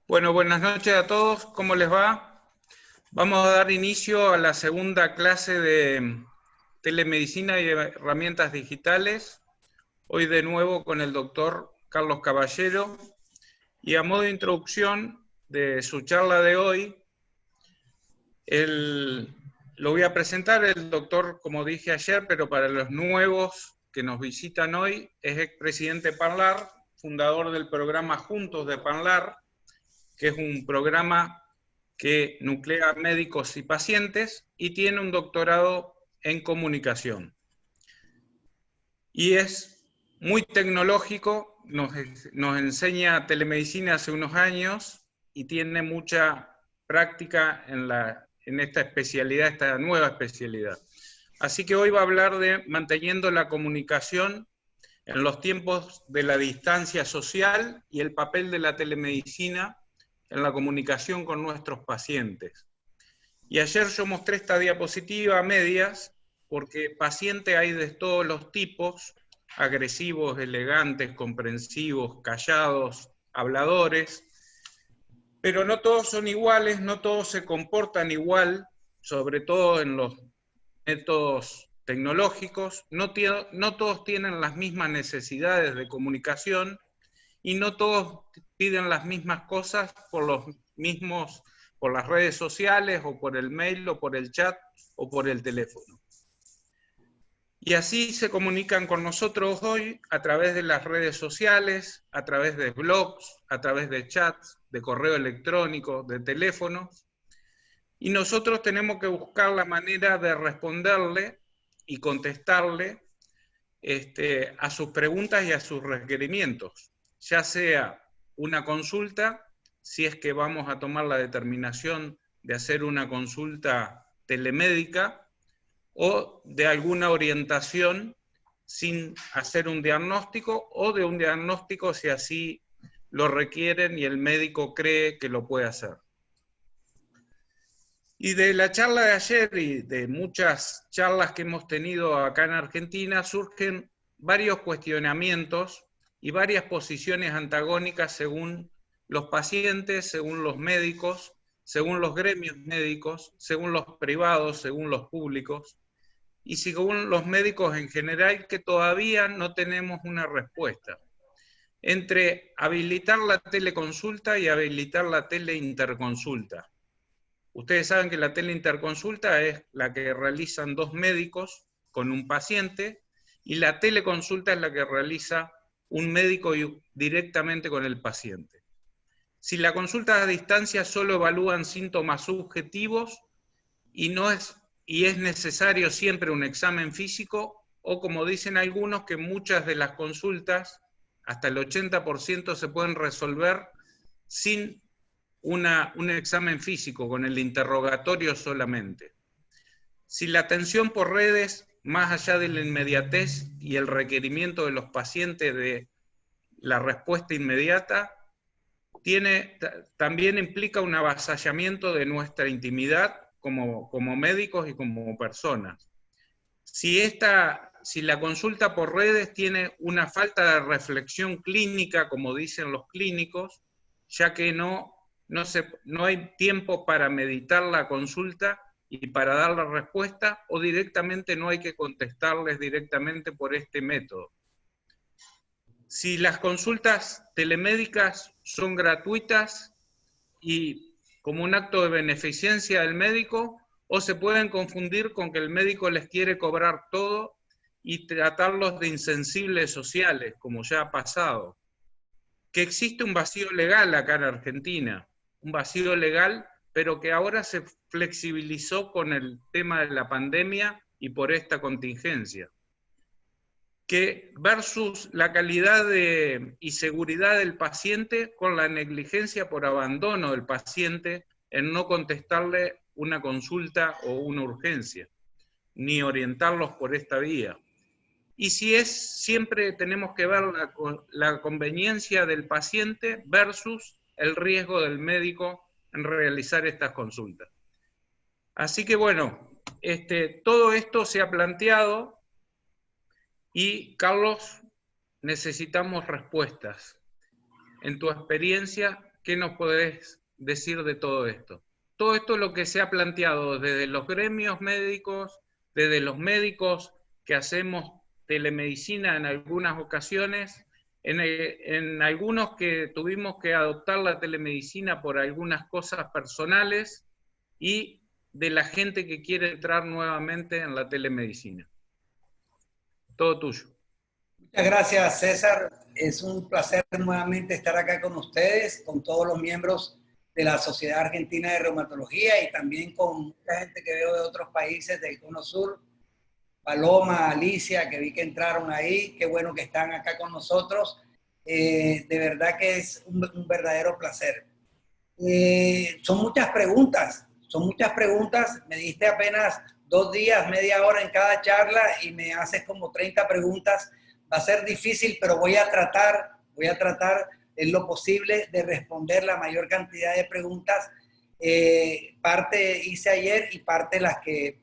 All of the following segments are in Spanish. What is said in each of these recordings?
Bueno, buenas noches a todos, ¿cómo les va? Vamos a dar inicio a la segunda clase de telemedicina y herramientas digitales, hoy de nuevo con el doctor Carlos Caballero, y a modo de introducción de su charla de hoy, lo voy a presentar. El doctor, como dije ayer, pero para los nuevos que nos visitan hoy, es expresidente de Panlar, fundador del programa Juntos de Panlar, que es un programa que nuclea médicos y pacientes, y tiene un doctorado en comunicación. Y es muy tecnológico, nos enseña telemedicina hace unos años y tiene mucha práctica en esta especialidad, esta nueva especialidad. Así que hoy va a hablar de manteniendo la comunicación en los tiempos de la distancia social y el papel de la telemedicina en la comunicación con nuestros pacientes. Y ayer yo mostré esta diapositiva a medias, porque pacientes hay de todos los tipos, agresivos, elegantes, comprensivos, callados, habladores, pero no todos son iguales, no todos se comportan igual, sobre todo en los métodos tecnológicos, no todos tienen las mismas necesidades de comunicación, y no todos piden las mismas cosas por las redes sociales, o por el mail, o por el chat, o por el teléfono. Y así se comunican con nosotros hoy a través de las redes sociales, a través de blogs, a través de chats, de correo electrónico, de teléfonos, y nosotros tenemos que buscar la manera de responderle y contestarle a sus preguntas y a sus requerimientos, ya sea una consulta, si es que vamos a tomar la determinación de hacer una consulta telemédica, o de alguna orientación sin hacer un diagnóstico, o de un diagnóstico si así lo requieren y el médico cree que lo puede hacer. Y de la charla de ayer y de muchas charlas que hemos tenido acá en Argentina surgen varios cuestionamientos y varias posiciones antagónicas según los pacientes, según los médicos, según los gremios médicos, según los privados, según los públicos, y según los médicos en general, que todavía no tenemos una respuesta entre habilitar la teleconsulta y habilitar la teleinterconsulta. Ustedes saben que la teleinterconsulta es la que realizan dos médicos con un paciente, y la teleconsulta es la que realiza un médico directamente con el paciente. Si la consulta a distancia solo evalúan síntomas subjetivos y es necesario siempre un examen físico, o como dicen algunos, que muchas de las consultas, hasta el 80%, se pueden resolver sin un examen físico, con el interrogatorio solamente. Si la atención por redes, más allá de la inmediatez y el requerimiento de los pacientes de la respuesta inmediata, también implica un avasallamiento de nuestra intimidad como médicos y como personas. Si la consulta por redes tiene una falta de reflexión clínica, como dicen los clínicos, ya que no hay tiempo para meditar la consulta y para dar la respuesta, o directamente no hay que contestarles directamente por este método. Si las consultas telemédicas son gratuitas y como un acto de beneficencia del médico, o se pueden confundir con que el médico les quiere cobrar todo y tratarlos de insensibles sociales, como ya ha pasado. Que existe un vacío legal acá en Argentina, un vacío legal, pero que ahora se flexibilizó con el tema de la pandemia y por esta contingencia. Que versus la calidad y seguridad del paciente con la negligencia por abandono del paciente en no contestarle una consulta o una urgencia, ni orientarlos por esta vía. Y siempre tenemos que ver la conveniencia del paciente versus el riesgo del médico en realizar estas consultas. Así que bueno, todo esto se ha planteado, y Carlos, necesitamos respuestas. En tu experiencia, ¿qué nos podés decir de todo esto? Todo esto es lo que se ha planteado desde los gremios médicos, desde los médicos que hacemos telemedicina en algunas ocasiones, en algunos que tuvimos que adoptar la telemedicina por algunas cosas personales, y de la gente que quiere entrar nuevamente en la telemedicina. Todo tuyo. Muchas gracias, César. Es un placer nuevamente estar acá con ustedes, con todos los miembros de la Sociedad Argentina de Reumatología y también con mucha gente que veo de otros países del Cono Sur. Paloma, Alicia, que vi que entraron ahí, qué bueno que están acá con nosotros. De verdad que es un verdadero placer. Son muchas preguntas, me diste apenas 2 días, media hora en cada charla y me haces como 30 preguntas. Va a ser difícil, pero voy a tratar en lo posible de responder la mayor cantidad de preguntas. Parte hice ayer y parte las que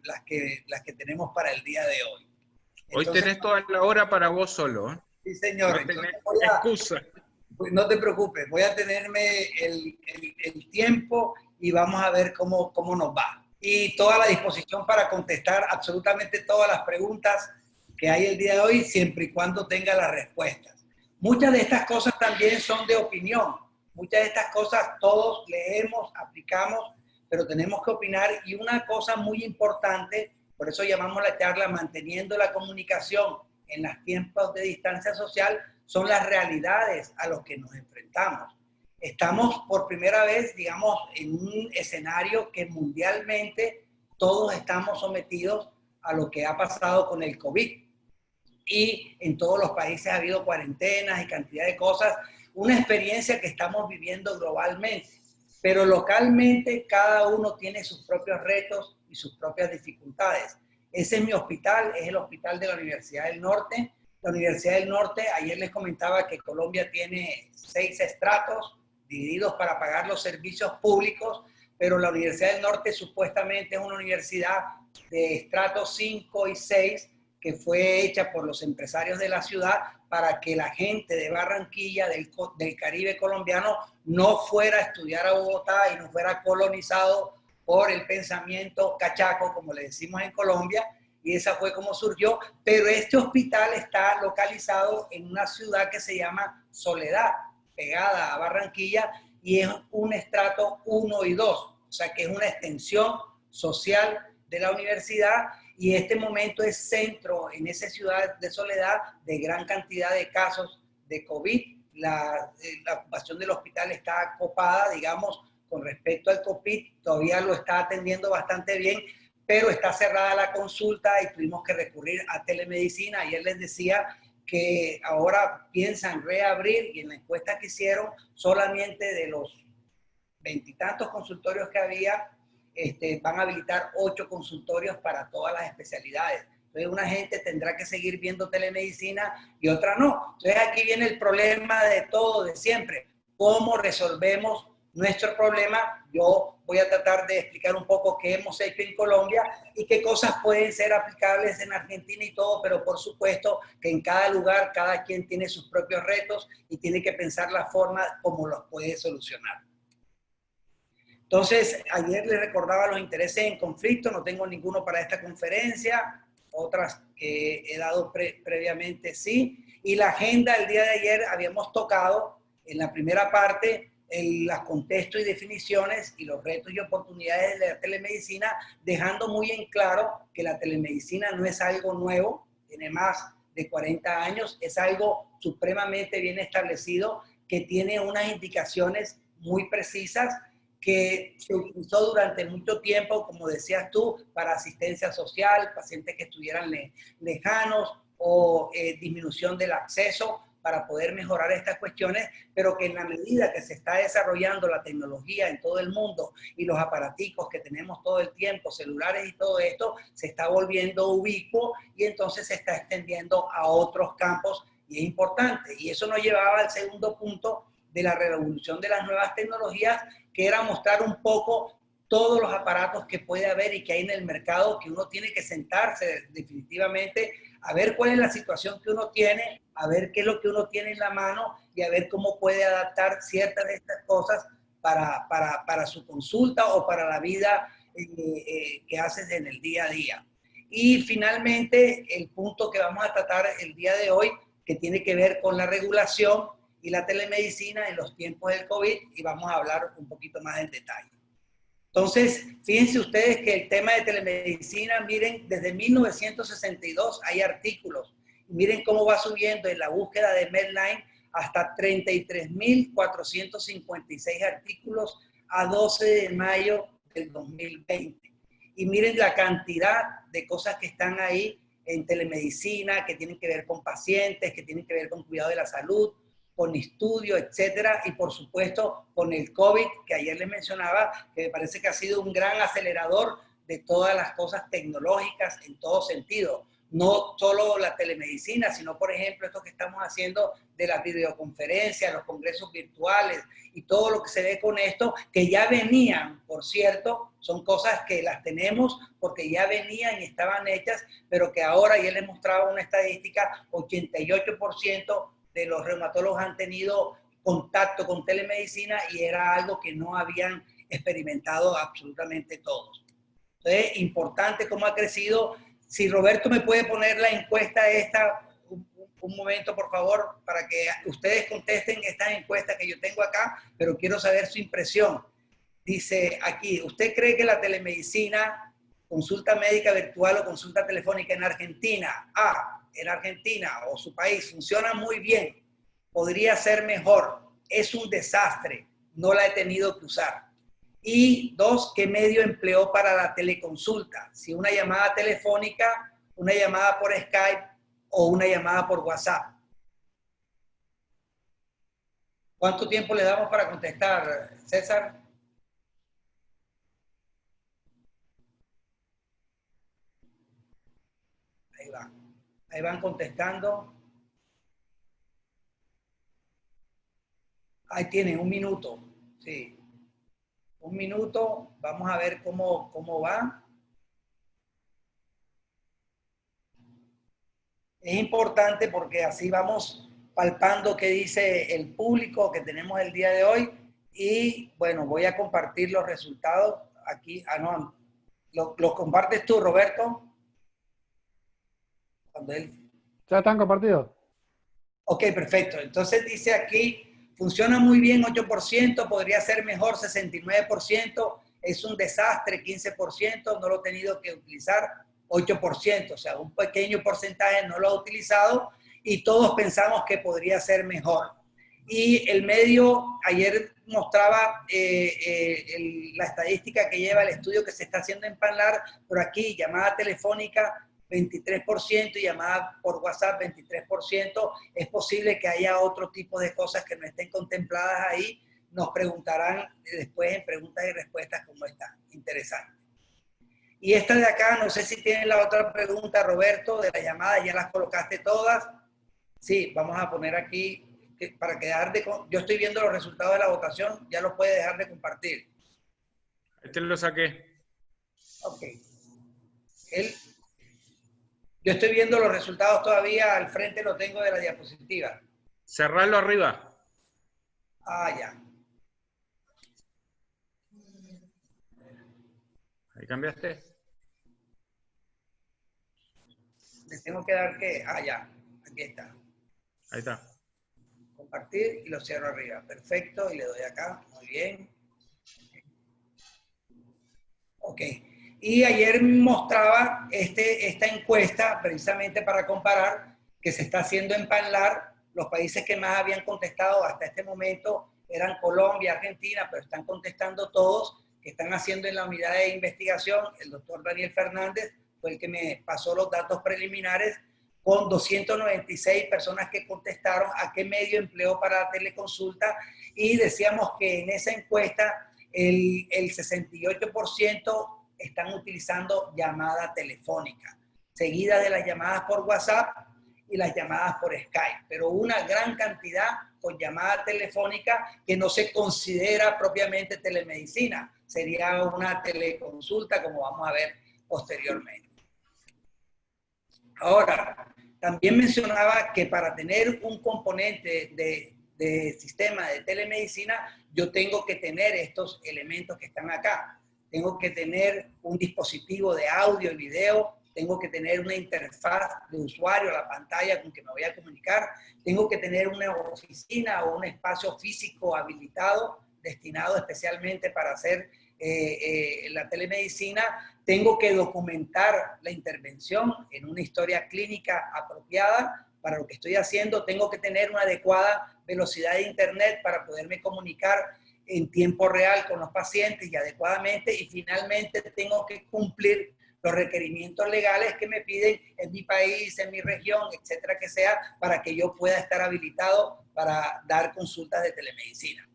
tenemos para el día de hoy. Entonces, hoy tenés toda la hora para vos solo, ¿eh? Sí, señor. No tenés excusa. No te preocupes, voy a tenerme el tiempo y vamos a ver cómo nos va. Y toda la disposición para contestar absolutamente todas las preguntas que hay el día de hoy, siempre y cuando tenga las respuestas. Muchas de estas cosas también son de opinión. Muchas de estas cosas todos leemos, aplicamos, pero tenemos que opinar. Y una cosa muy importante, por eso llamamos la charla Manteniendo la Comunicación en los tiempos de distancia social, son las realidades a las que nos enfrentamos. Estamos por primera vez, digamos, en un escenario que mundialmente todos estamos sometidos a lo que ha pasado con el COVID. Y en todos los países ha habido cuarentenas y cantidad de cosas. Una experiencia que estamos viviendo globalmente. Pero localmente cada uno tiene sus propios retos y sus propias dificultades. Ese es mi hospital, es el hospital de la Universidad del Norte. La Universidad del Norte, ayer les comentaba que Colombia tiene 6 estratos divididos para pagar los servicios públicos, pero la Universidad del Norte supuestamente es una universidad de estratos 5 y 6 que fue hecha por los empresarios de la ciudad para que la gente de Barranquilla, del Caribe colombiano, no fuera a estudiar a Bogotá y no fuera colonizado por el pensamiento cachaco, como le decimos en Colombia, y esa fue como surgió. Pero este hospital está localizado en una ciudad que se llama Soledad, pegada a Barranquilla, y es un estrato 1 y 2, o sea que es una extensión social de la universidad, y este momento es centro en esa ciudad de Soledad de gran cantidad de casos de COVID. La ocupación del hospital está copada, digamos, con respecto al COVID, todavía lo está atendiendo bastante bien, pero está cerrada la consulta y tuvimos que recurrir a telemedicina. Ayer les decía que ahora piensan reabrir, y en la encuesta que hicieron, solamente de los 20 y tantos consultorios que había, van a habilitar 8 consultorios para todas las especialidades. Entonces una gente tendrá que seguir viendo telemedicina y otra no. Entonces aquí viene el problema de todo, de siempre. ¿Cómo resolvemos nuestro problema? Yo voy a tratar de explicar un poco qué hemos hecho en Colombia y qué cosas pueden ser aplicables en Argentina y todo, pero por supuesto que en cada lugar, cada quien tiene sus propios retos y tiene que pensar la forma como los puede solucionar. Entonces, ayer les recordaba los intereses en conflicto, no tengo ninguno para esta conferencia, otras que he dado previamente sí, y la agenda el día de ayer habíamos tocado en la primera parte los contextos y definiciones y los retos y oportunidades de la telemedicina, dejando muy en claro que la telemedicina no es algo nuevo, tiene más de 40 años, es algo supremamente bien establecido, que tiene unas indicaciones muy precisas, que se utilizó durante mucho tiempo, como decías tú, para asistencia social, pacientes que estuvieran lejanos o disminución del acceso para poder mejorar estas cuestiones, pero que en la medida que se está desarrollando la tecnología en todo el mundo y los aparaticos que tenemos todo el tiempo, celulares y todo esto, se está volviendo ubicuo y entonces se está extendiendo a otros campos y es importante. Y eso nos llevaba al segundo punto de la revolución de las nuevas tecnologías, que era mostrar un poco todos los aparatos que puede haber y que hay en el mercado, que uno tiene que sentarse definitivamente a ver cuál es la situación que uno tiene, a ver qué es lo que uno tiene en la mano y a ver cómo puede adaptar ciertas de estas cosas para su consulta o para la vida que haces en el día a día. Y finalmente, el punto que vamos a tratar el día de hoy, que tiene que ver con la regulación y la telemedicina en los tiempos del COVID, y vamos a hablar un poquito más en detalle. Entonces, fíjense ustedes que el tema de telemedicina, miren, desde 1962 hay artículos. Miren cómo va subiendo en la búsqueda de Medline hasta 33.456 artículos a 12 de mayo del 2020. Y miren la cantidad de cosas que están ahí en telemedicina, que tienen que ver con pacientes, que tienen que ver con cuidado de la salud, con estudio, etcétera, y por supuesto con el COVID, que ayer les mencionaba, que me parece que ha sido un gran acelerador de todas las cosas tecnológicas en todo sentido. No solo la telemedicina, sino por ejemplo esto que estamos haciendo de las videoconferencias, los congresos virtuales y todo lo que se ve con esto, que ya venían, por cierto, son cosas que las tenemos porque ya venían y estaban hechas, pero que ahora, ya les mostraba una estadística, 88% de los reumatólogos han tenido contacto con telemedicina y era algo que no habían experimentado absolutamente todos. Entonces, importante cómo ha crecido. Si Roberto me puede poner la encuesta esta, un momento por favor, para que ustedes contesten esta encuesta que yo tengo acá, pero quiero saber su impresión. Dice aquí, ¿usted cree que la telemedicina, consulta médica virtual o consulta telefónica en Argentina, en Argentina o su país, funciona muy bien, podría ser mejor, es un desastre, no la he tenido que usar? Y 2, ¿qué medio empleó para la teleconsulta? Si una llamada telefónica, una llamada por Skype o una llamada por WhatsApp. ¿Cuánto tiempo le damos para contestar, César? Ahí va. Ahí van contestando. Ahí tienen, 1 minuto. Sí. 1 minuto. Vamos a ver cómo va. Es importante porque así vamos palpando qué dice el público que tenemos el día de hoy. Y bueno, voy a compartir los resultados aquí. No, ¿los compartes tú, Roberto? ¿Ya están compartidos? Ok, perfecto. Entonces dice aquí, funciona muy bien, 8%, podría ser mejor, 69%, es un desastre, 15%, no lo he tenido que utilizar, 8%, o sea, un pequeño porcentaje no lo ha utilizado y todos pensamos que podría ser mejor. Y el medio, ayer mostraba la estadística que lleva el estudio que se está haciendo en Panlar, pero aquí llamada telefónica 23% y llamada por WhatsApp 23%. Es posible que haya otro tipo de cosas que no estén contempladas ahí. Nos preguntarán después en preguntas y respuestas cómo está. Interesante. Y esta de acá, no sé si tienen la otra pregunta, Roberto, de la llamada, ya las colocaste todas. Sí, vamos a poner aquí, para que dejar de... Yo estoy viendo los resultados de la votación, ya los puede dejar de compartir. Este lo saqué. Ok. Yo estoy viendo los resultados todavía, al frente lo tengo de la diapositiva. Cerrarlo arriba. Ya. Ahí cambiaste. Le tengo que dar que... ya. Aquí está. Ahí está. Compartir y lo cierro arriba. Perfecto. Y le doy acá. Muy bien. Ok. Y ayer mostraba esta encuesta precisamente para comparar que se está haciendo en Panlar. Los países que más habían contestado hasta este momento eran Colombia, Argentina, pero están contestando todos, que están haciendo en la unidad de investigación. El doctor Daniel Fernández fue el que me pasó los datos preliminares, con 296 personas que contestaron a qué medio empleó para la teleconsulta, y decíamos que en esa encuesta el 68% están utilizando llamada telefónica, seguida de las llamadas por WhatsApp y las llamadas por Skype, pero una gran cantidad con llamada telefónica que no se considera propiamente telemedicina, sería una teleconsulta, como vamos a ver posteriormente. Ahora, también mencionaba que para tener un componente de sistema de telemedicina, yo tengo que tener estos elementos que están acá. Tengo que tener un dispositivo de audio y video, tengo que tener una interfaz de usuario, la pantalla con que me voy a comunicar, tengo que tener una oficina o un espacio físico habilitado, destinado especialmente para hacer la telemedicina, tengo que documentar la intervención en una historia clínica apropiada para lo que estoy haciendo, tengo que tener una adecuada velocidad de internet para poderme comunicar en tiempo real con los pacientes y adecuadamente, y finalmente tengo que cumplir los requerimientos legales que me piden en mi país, en mi región, etcétera, que sea, para que yo pueda estar habilitado para dar consultas de telemedicina.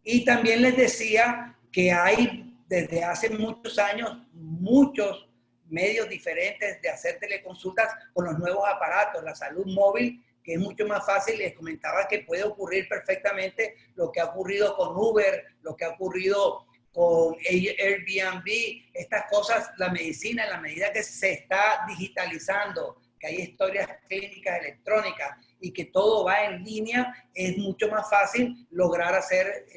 Y también les decía que hay desde hace muchos años muchos medios diferentes de hacer teleconsultas con los nuevos aparatos, la salud móvil, que es mucho más fácil. Les comentaba que puede ocurrir perfectamente lo que ha ocurrido con Uber, lo que ha ocurrido con Airbnb, estas cosas, la medicina, en la medida que se está digitalizando, que hay historias clínicas electrónicas y que todo va en línea, es mucho más fácil lograr hacer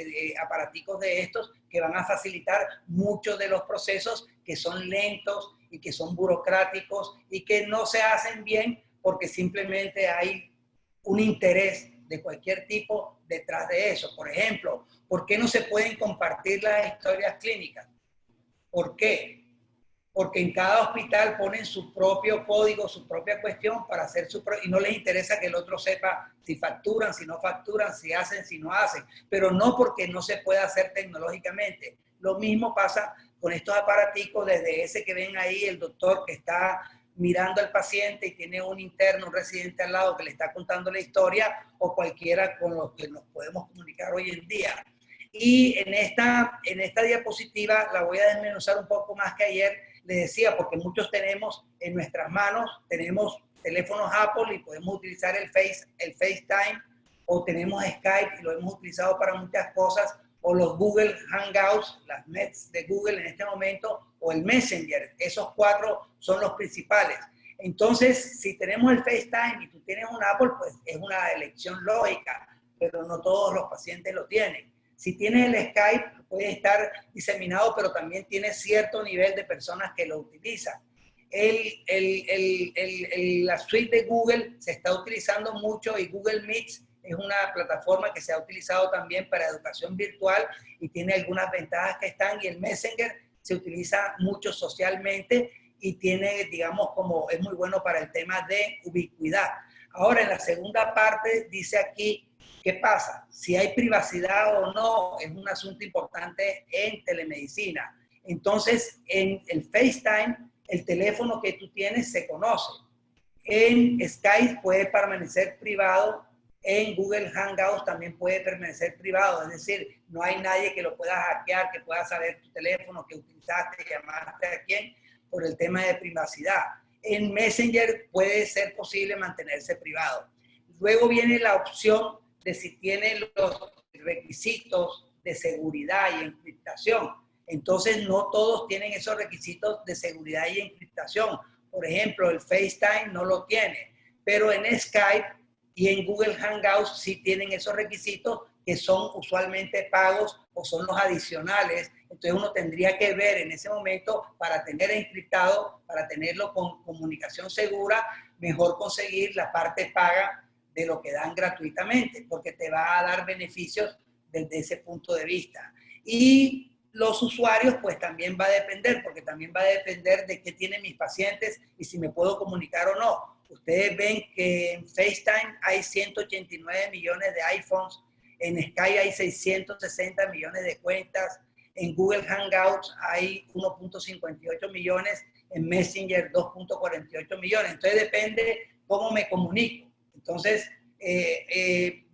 aparaticos de estos que van a facilitar muchos de los procesos que son lentos y que son burocráticos y que no se hacen bien porque simplemente hay un interés de cualquier tipo detrás de eso. Por ejemplo, ¿por qué no se pueden compartir las historias clínicas? ¿Por qué? Porque en cada hospital ponen su propio código, su propia cuestión para hacer y no les interesa que el otro sepa si facturan, si no facturan, si hacen, si no hacen, pero no porque no se pueda hacer tecnológicamente. Lo mismo pasa con estos aparaticos, desde ese que ven ahí, el doctor que está mirando al paciente y tiene un interno, un residente al lado que le está contando la historia, o cualquiera con los que nos podemos comunicar hoy en día. Y en esta diapositiva la voy a desmenuzar un poco más que ayer. Les decía, porque muchos tenemos en nuestras manos, tenemos teléfonos Apple y podemos utilizar el FaceTime, o tenemos Skype y lo hemos utilizado para muchas cosas, o los Google Hangouts, las Meets de Google en este momento, o el Messenger. Esos cuatro son los principales. Entonces, si tenemos el FaceTime y tú tienes un Apple, pues es una elección lógica, pero no todos los pacientes lo tienen. Si tienes el Skype, puede estar diseminado, pero también tiene cierto nivel de personas que lo utilizan. La suite de Google se está utilizando mucho y Google Meets es una plataforma que se ha utilizado también para educación virtual y tiene algunas ventajas que están. Y el Messenger se utiliza mucho socialmente y tiene, digamos, como es muy bueno para el tema de ubicuidad. Ahora, en la segunda parte dice aquí, ¿qué pasa? Si hay privacidad o no, es un asunto importante en telemedicina. Entonces, en el FaceTime, el teléfono que tú tienes se conoce. En Skype puede permanecer privado. En Google Hangouts también puede permanecer privado. Es decir, no hay nadie que lo pueda hackear, que pueda saber tu teléfono, que utilizaste, llamaste a quién, por el tema de privacidad. En Messenger puede ser posible mantenerse privado. Luego viene la opción de si tiene los requisitos de seguridad y encriptación. Entonces, no todos tienen esos requisitos de seguridad y encriptación. Por ejemplo, el FaceTime no lo tiene, pero en Skype y en Google Hangouts sí tienen esos requisitos que son usualmente pagos o son los adicionales. Entonces, uno tendría que ver en ese momento, para tener encriptado, para tenerlo con comunicación segura, mejor conseguir la parte paga de lo que dan gratuitamente, porque te va a dar beneficios desde ese punto de vista. Y los usuarios, pues también va a depender, porque también va a depender de qué tienen mis pacientes y si me puedo comunicar o no. Ustedes ven que en FaceTime hay 189 millones de iPhones, en Skype hay 660 millones de cuentas, en Google Hangouts hay 1.58 millones, en Messenger 2.48 millones. Entonces depende cómo me comunico. Entonces,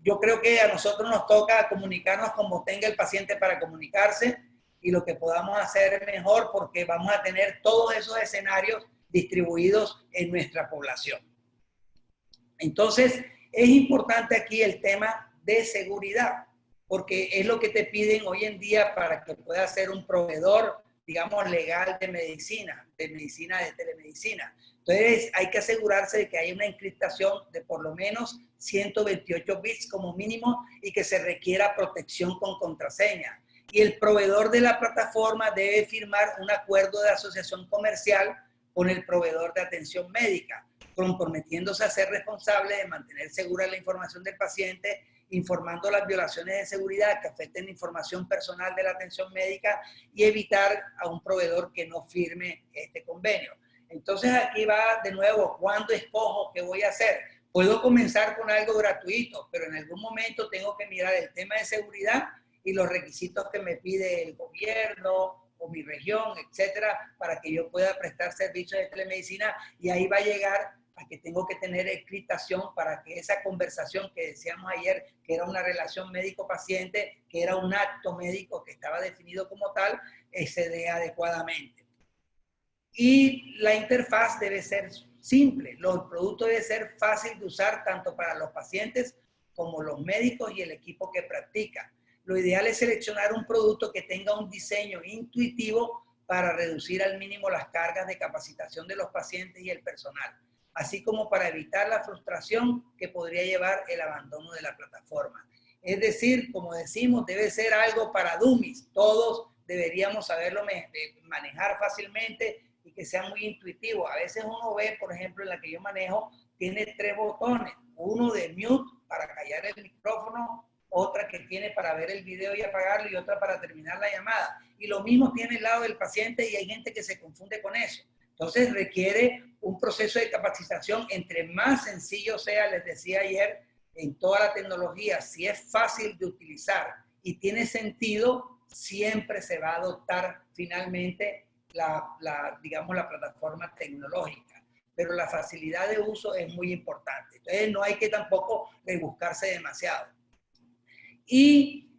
yo creo que a nosotros nos toca comunicarnos como tenga el paciente para comunicarse y lo que podamos hacer mejor, porque vamos a tener todos esos escenarios distribuidos en nuestra población. Entonces, es importante aquí el tema de seguridad, porque es lo que te piden hoy en día para que puedas ser un proveedor digamos, legal de medicina de telemedicina. Entonces hay que asegurarse de que hay una encriptación de por lo menos 128 bits como mínimo y que se requiera protección con contraseña. Y el proveedor de la plataforma debe firmar un acuerdo de asociación comercial con el proveedor de atención médica, comprometiéndose a ser responsable de mantener segura la información del paciente, informando las violaciones de seguridad que afecten la información personal de la atención médica y evitar a un proveedor que no firme este convenio. Entonces aquí va de nuevo, ¿cuándo escojo qué voy a hacer? Puedo comenzar con algo gratuito, pero en algún momento tengo que mirar el tema de seguridad y los requisitos que me pide el gobierno o mi región, etcétera, para que yo pueda prestar servicios de telemedicina, y ahí va a llegar a que tengo que tener encriptación para que esa conversación que decíamos ayer, que era una relación médico-paciente, que era un acto médico que estaba definido como tal, se dé adecuadamente. Y la interfaz debe ser simple, el producto debe ser fácil de usar tanto para los pacientes como los médicos y el equipo que practica. Lo ideal es seleccionar un producto que tenga un diseño intuitivo para reducir al mínimo las cargas de capacitación de los pacientes y el personal, así como para evitar la frustración que podría llevar el abandono de la plataforma. Es decir, como decimos, debe ser algo para dummies. Todos deberíamos saberlo manejar fácilmente y que sea muy intuitivo. A veces uno ve, por ejemplo, en la que yo manejo, tiene 3 botones. Uno de mute para callar el micrófono, otra que tiene para ver el video y apagarlo, y otra para terminar la llamada. Y lo mismo tiene el lado del paciente, y hay gente que se confunde con eso. Entonces requiere un proceso de capacitación. Entre más sencillo sea, les decía ayer, en toda la tecnología, si es fácil de utilizar y tiene sentido, siempre se va a adoptar finalmente digamos, la plataforma tecnológica. Pero la facilidad de uso es muy importante. Entonces no hay que tampoco rebuscarse demasiado. Y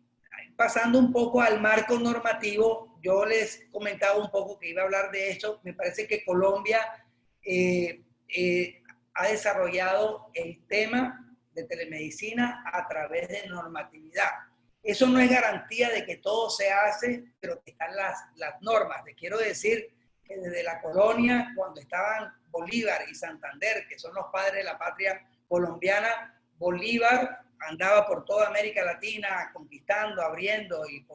pasando un poco al marco normativo, yo les comentaba un poco que iba a hablar de esto. Me parece que Colombia ha desarrollado el tema de telemedicina a través de normatividad. Eso no es garantía de que todo se hace, pero están las normas. Te quiero decir que desde la colonia, cuando estaban Bolívar y Santander, que son los padres de la patria colombiana, Bolívar andaba por toda América Latina conquistando, abriendo y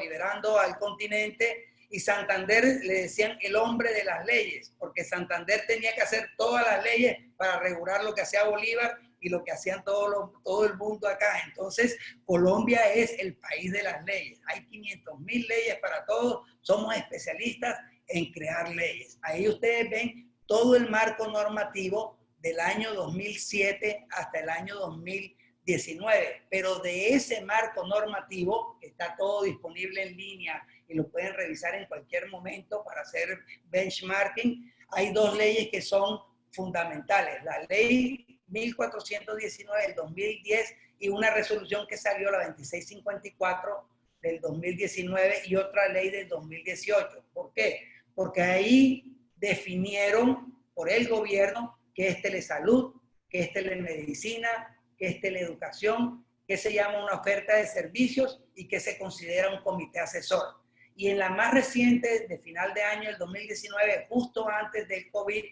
liberando al continente, y Santander le decían el hombre de las leyes, porque Santander tenía que hacer todas las leyes para regular lo que hacía Bolívar y lo que hacían todo el mundo acá. Entonces, Colombia es el país de las leyes. Hay 500.000 leyes para todos. Somos especialistas en crear leyes. Ahí ustedes ven todo el marco normativo del año 2007 hasta el año 2019. Pero de ese marco normativo, que está todo disponible en línea y lo pueden revisar en cualquier momento para hacer benchmarking, hay 2 leyes que son fundamentales. La ley 1419 del 2010 y una resolución que salió, la 2654 del 2019, y otra ley del 2018. ¿Por qué? Porque ahí definieron por el gobierno qué es telesalud, qué es telemedicina, qué es teleeducación, qué se llama una oferta de servicios y qué se considera un comité asesor. Y en la más reciente, de final de año, el 2019, justo antes del COVID,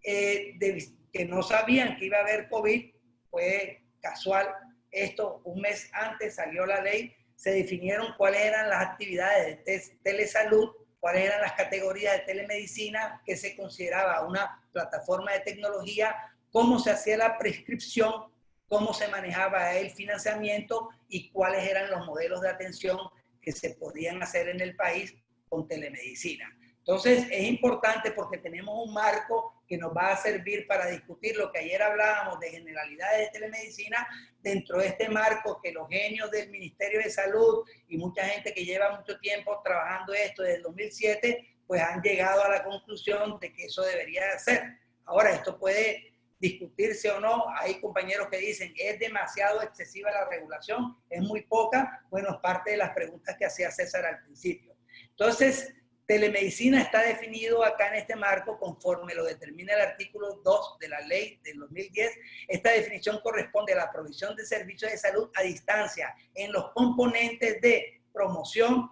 que no sabían que iba a haber COVID, fue casual esto, un mes antes salió la ley, se definieron cuáles eran las actividades de telesalud, cuáles eran las categorías de telemedicina, que se consideraba una plataforma de tecnología, cómo se hacía la prescripción, cómo se manejaba el financiamiento y cuáles eran los modelos de atención que se podían hacer en el país con telemedicina. Entonces, es importante porque tenemos un marco que nos va a servir para discutir lo que ayer hablábamos de generalidades de telemedicina, dentro de este marco que los genios del Ministerio de Salud y mucha gente que lleva mucho tiempo trabajando esto desde el 2007, pues han llegado a la conclusión de que eso debería ser. Ahora, esto puede discutirse o no. Hay compañeros que dicen que es demasiado excesiva la regulación, es muy poca. Bueno, es parte de las preguntas que hacía César al principio. Entonces, telemedicina está definido acá en este marco conforme lo determina el artículo 2 de la ley del 2010. Esta definición corresponde a la provisión de servicios de salud a distancia en los componentes de promoción,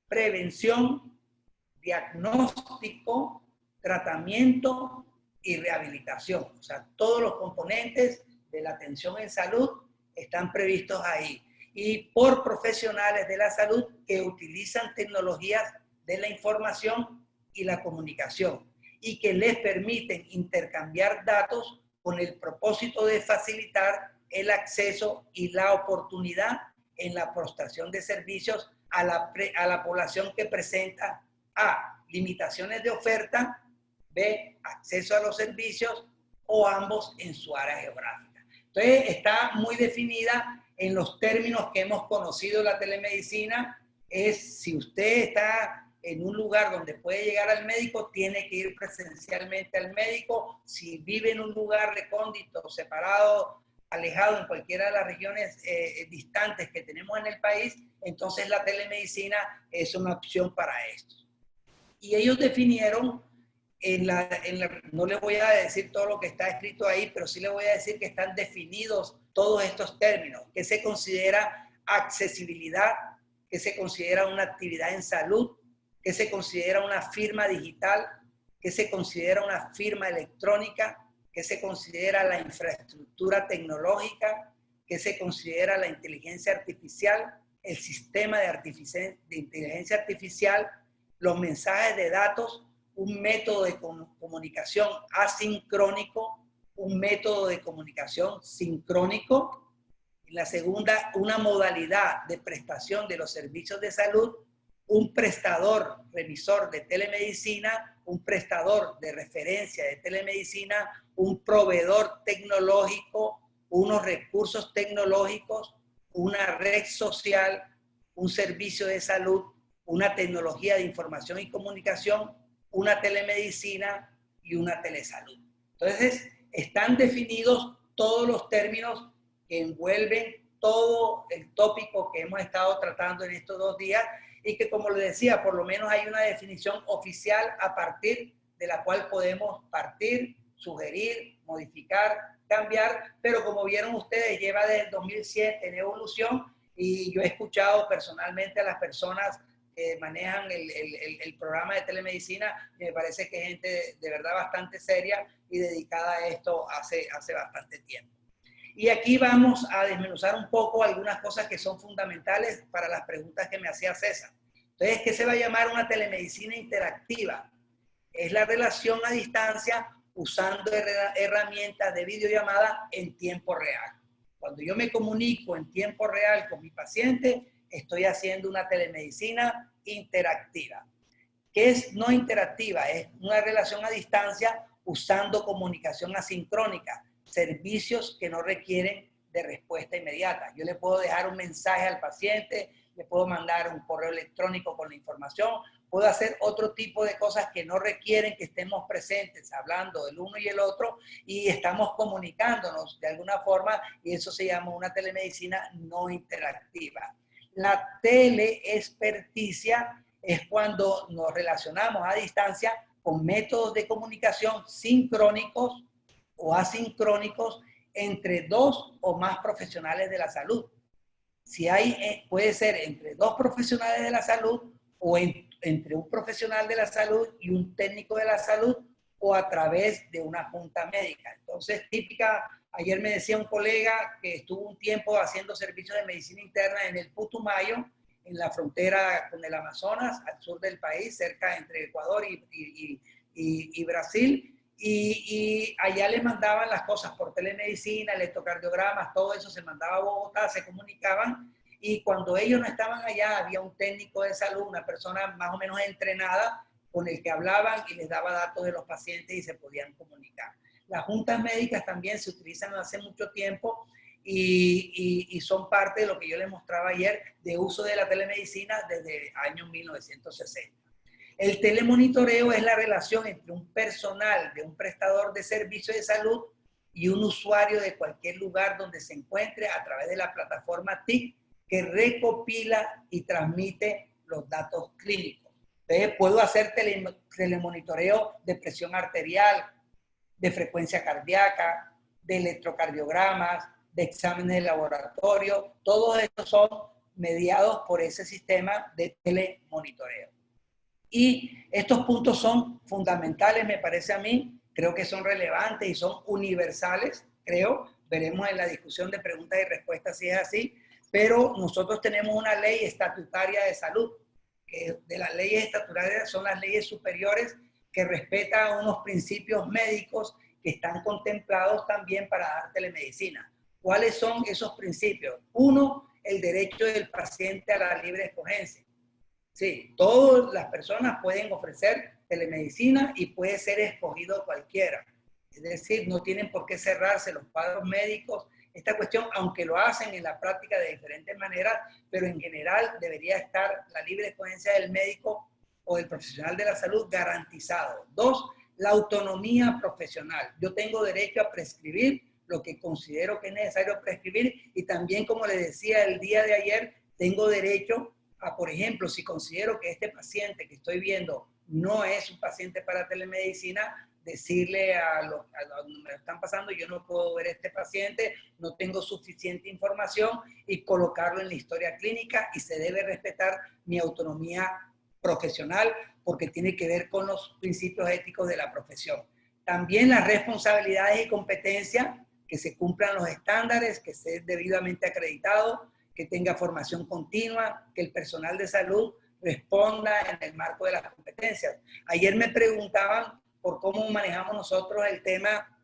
prevención, diagnóstico, tratamiento y rehabilitación. O sea, todos los componentes de la atención en salud están previstos ahí. Y por profesionales de la salud que utilizan tecnologías de la información y la comunicación y que les permiten intercambiar datos con el propósito de facilitar el acceso y la oportunidad en la prestación de servicios a la población que presenta A, limitaciones de oferta, B, acceso a los servicios o ambos en su área geográfica. Entonces está muy definida en los términos que hemos conocido la telemedicina. Es si usted está en un lugar donde puede llegar al médico, tiene que ir presencialmente al médico. Si vive en un lugar recóndito, separado, alejado en cualquiera de las regiones distantes que tenemos en el país, entonces la telemedicina es una opción para esto. Y ellos definieron, no les voy a decir todo lo que está escrito ahí, pero sí les voy a decir que están definidos todos estos términos, que se considera accesibilidad, que se considera una actividad en salud, que se considera una firma digital, que se considera una firma electrónica, que se considera la infraestructura tecnológica, que se considera la inteligencia artificial, el sistema de inteligencia artificial, los mensajes de datos, un método de comunicación asincrónico, un método de comunicación sincrónico. Y la segunda, una modalidad de prestación de los servicios de salud, un prestador revisor de telemedicina, un prestador de referencia de telemedicina, un proveedor tecnológico, unos recursos tecnológicos, una red social, un servicio de salud, una tecnología de información y comunicación, una telemedicina y una telesalud. Entonces, están definidos todos los términos que envuelven todo el tópico que hemos estado tratando en estos 2 días y que, como les decía, por lo menos hay una definición oficial a partir de la cual podemos partir, sugerir, modificar, cambiar, pero como vieron ustedes, lleva desde el 2007 en evolución y yo he escuchado personalmente a las personas que manejan el programa de telemedicina y me parece que es gente de verdad bastante seria y dedicada a esto hace bastante tiempo. Y aquí vamos a desmenuzar un poco algunas cosas que son fundamentales para las preguntas que me hacía César. Entonces, ¿qué se va a llamar una telemedicina interactiva? Es la relación a distancia usando herramientas de videollamada en tiempo real. Cuando yo me comunico en tiempo real con mi paciente, estoy haciendo una telemedicina interactiva. ¿Qué es no interactiva? Es una relación a distancia usando comunicación asincrónica, servicios que no requieren de respuesta inmediata. Yo le puedo dejar un mensaje al paciente, le puedo mandar un correo electrónico con la información, puedo hacer otro tipo de cosas que no requieren que estemos presentes, hablando del uno y el otro, y estamos comunicándonos de alguna forma, y eso se llama una telemedicina no interactiva. La teleexperticia es cuando nos relacionamos a distancia con métodos de comunicación sincrónicos o asincrónicos entre 2 o más profesionales de la salud. Si hay, puede ser entre 2 profesionales de la salud o entre un profesional de la salud y un técnico de la salud o a través de una junta médica. Entonces, ayer me decía un colega que estuvo un tiempo haciendo servicios de medicina interna en el Putumayo, en la frontera con el Amazonas, al sur del país, cerca entre Ecuador y Brasil, y allá le mandaban las cosas por telemedicina, electrocardiogramas, todo eso se mandaba a Bogotá, se comunicaban, y cuando ellos no estaban allá, había un técnico de salud, una persona más o menos entrenada, con el que hablaban y les daba datos de los pacientes y se podían comunicar. Las juntas médicas también se utilizan hace mucho tiempo y son parte de lo que yo les mostraba ayer de uso de la telemedicina desde el año 1960. El telemonitoreo es la relación entre un personal de un prestador de servicio de salud y un usuario de cualquier lugar donde se encuentre a través de la plataforma TIC que recopila y transmite los datos clínicos. Entonces, puedo hacer telemonitoreo de presión arterial, de frecuencia cardíaca, de electrocardiogramas, de exámenes de laboratorio. Todos estos son mediados por ese sistema de telemonitoreo. Y estos puntos son fundamentales, me parece a mí, creo que son relevantes y son universales, creo. Veremos en la discusión de preguntas y respuestas si es así, pero nosotros tenemos una ley estatutaria de salud, que de las leyes estatutarias son las leyes superiores que respetan unos principios médicos que están contemplados también para dar telemedicina. ¿Cuáles son esos principios? Uno, el derecho del paciente a la libre escogencia. Sí, todas las personas pueden ofrecer telemedicina y puede ser escogido cualquiera. Es decir, no tienen por qué cerrarse los cuadros médicos. Esta cuestión, aunque lo hacen en la práctica de diferentes maneras, pero en general debería estar la libre escogencia del médico o del profesional de la salud garantizado. Dos, la autonomía profesional. Yo tengo derecho a prescribir lo que considero que es necesario prescribir y también, como les decía el día de ayer, tengo derecho a, por ejemplo, si considero que este paciente que estoy viendo no es un paciente para telemedicina, decirle a los que me están pasando, yo no puedo ver a este paciente, no tengo suficiente información y colocarlo en la historia clínica y se debe respetar mi autonomía profesional porque tiene que ver con los principios éticos de la profesión. También las responsabilidades y competencias, que se cumplan los estándares, que esté debidamente acreditado, que tenga formación continua, que el personal de salud responda en el marco de las competencias. Ayer me preguntaban por cómo manejamos nosotros el tema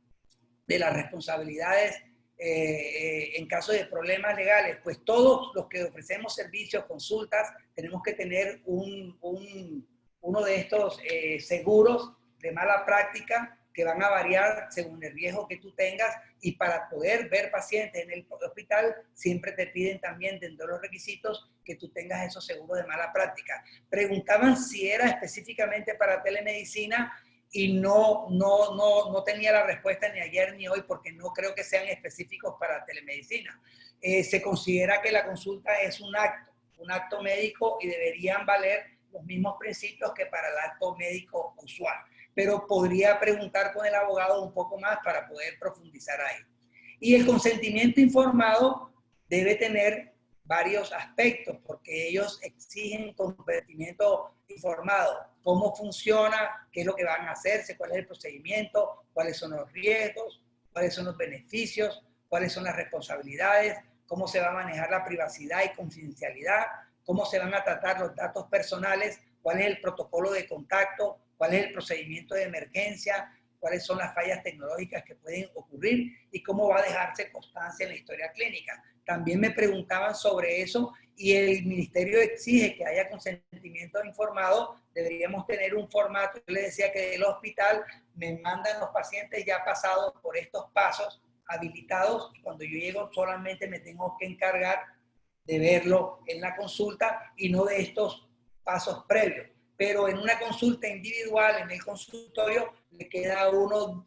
de las responsabilidades en caso de problemas legales. Pues todos los que ofrecemos servicios, consultas, tenemos que tener uno de estos seguros de mala práctica que van a variar según el riesgo que tú tengas, y para poder ver pacientes en el hospital siempre te piden también dentro de los requisitos que tú tengas esos seguros de mala práctica. Preguntaban si era específicamente para telemedicina y no tenía la respuesta ni ayer ni hoy porque no creo que sean específicos para telemedicina. Se considera que la consulta es un acto médico y deberían valer los mismos principios que para el acto médico usual. Pero podría preguntar con el abogado un poco más para poder profundizar ahí. Y el consentimiento informado debe tener varios aspectos, porque ellos exigen consentimiento informado. Cómo funciona, qué es lo que van a hacerse, cuál es el procedimiento, cuáles son los riesgos, cuáles son los beneficios, cuáles son las responsabilidades, cómo se va a manejar la privacidad y confidencialidad, cómo se van a tratar los datos personales, cuál es el protocolo de contacto, cuál es el procedimiento de emergencia, cuáles son las fallas tecnológicas que pueden ocurrir y cómo va a dejarse constancia en la historia clínica. También me preguntaban sobre eso y el ministerio exige que haya consentimiento informado. Deberíamos tener un formato. Yo les decía que del hospital me mandan los pacientes ya pasados por estos pasos habilitados y cuando yo llego solamente me tengo que encargar de verlo en la consulta y no de estos pasos previos. Pero en una consulta individual, en el consultorio, le queda a uno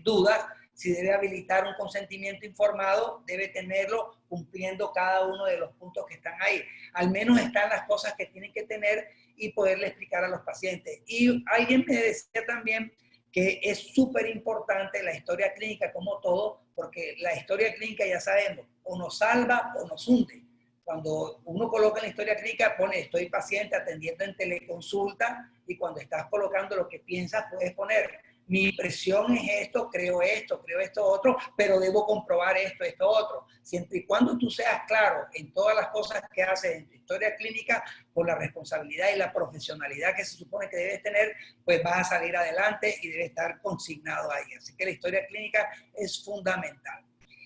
dudas si debe habilitar un consentimiento informado, debe tenerlo cumpliendo cada uno de los puntos que están ahí. Al menos están las cosas que tienen que tener y poderle explicar a los pacientes. Y alguien me decía también que es súper importante la historia clínica como todo, porque la historia clínica ya sabemos, o nos salva o nos hunde. Cuando uno coloca en la historia clínica, pone estoy paciente atendiendo en teleconsulta y cuando estás colocando lo que piensas, puedes poner mi impresión es esto, creo esto otro, pero debo comprobar esto otro. Siempre y cuando tú seas claro en todas las cosas que haces en tu historia clínica, con la responsabilidad y la profesionalidad que se supone que debes tener, pues vas a salir adelante y debe estar consignado ahí. Así que la historia clínica es fundamental.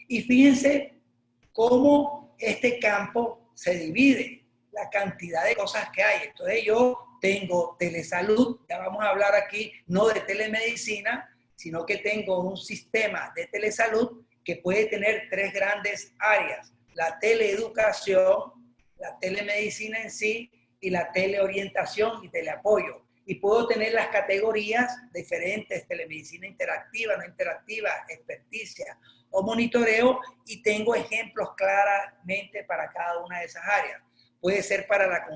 Y fíjense cómo este campo se divide, la cantidad de cosas que hay. Entonces yo tengo telesalud, ya vamos a hablar aquí no de telemedicina, sino que tengo un sistema de telesalud que puede tener tres grandes áreas: la teleeducación, la telemedicina en sí y la teleorientación y teleapoyo. Y puedo tener las categorías diferentes: telemedicina interactiva, no interactiva, experticia o monitoreo, y tengo ejemplos claramente para cada una de esas áreas. Puede ser para la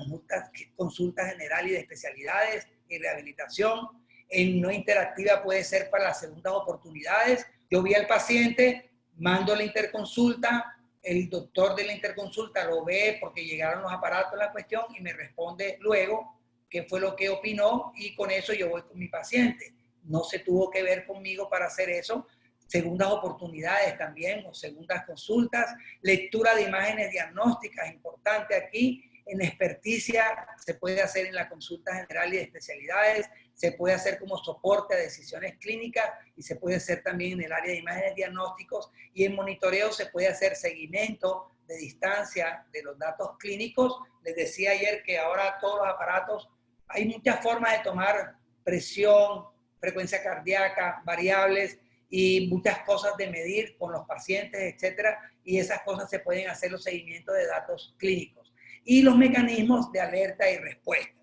consulta general y de especialidades y rehabilitación. En no interactiva puede ser para las segundas oportunidades. Yo vi al paciente, mando la interconsulta, el doctor de la interconsulta lo ve porque llegaron los aparatos a la cuestión y me responde luego. qué fue lo que opinó y con eso yo voy con mi paciente. No se tuvo que ver conmigo para hacer eso. Segundas oportunidades también o segundas consultas, lectura de imágenes diagnósticas, importante aquí. En experticia se puede hacer en la consulta general y de especialidades, se puede hacer como soporte a decisiones clínicas y se puede hacer también en el área de imágenes diagnósticos, y en monitoreo se puede hacer seguimiento de distancia de los datos clínicos. Les decía ayer que ahora todos los aparatos, hay muchas formas de tomar presión, frecuencia cardíaca, variables y muchas cosas de medir con los pacientes, etcétera, y esas cosas se pueden hacer los seguimientos de datos clínicos y los mecanismos de alerta y respuesta.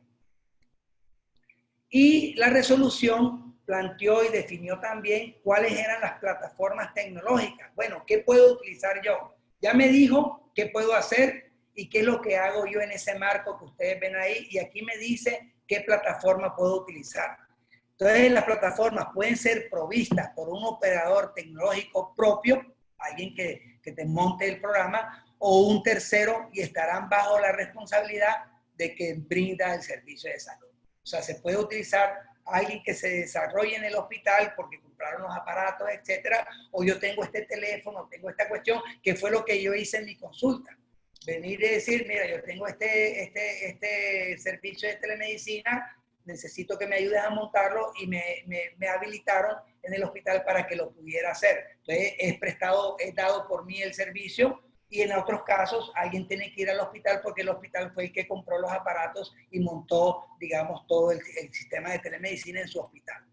Y la resolución planteó y definió también cuáles eran las plataformas tecnológicas. Bueno, ¿qué puedo utilizar yo? Ya me dijo qué puedo hacer y qué es lo que hago yo en ese marco que ustedes ven ahí, y aquí me dice qué plataforma puedo utilizar. Entonces, las plataformas pueden ser provistas por un operador tecnológico propio, alguien que te monte el programa, o un tercero, y estarán bajo la responsabilidad de que brinda el servicio de salud. O sea, se puede utilizar a alguien que se desarrolle en el hospital porque compraron los aparatos, etcétera, o yo tengo este teléfono, tengo esta cuestión, que fue lo que yo hice en mi consulta. Venir y decir, mira, yo tengo este servicio de telemedicina, necesito que me ayudes a montarlo, y me habilitaron en el hospital para que lo pudiera hacer. Entonces, es dado por mí el servicio, y en otros casos alguien tiene que ir al hospital porque el hospital fue el que compró los aparatos y montó, digamos, todo el sistema de telemedicina en su hospital.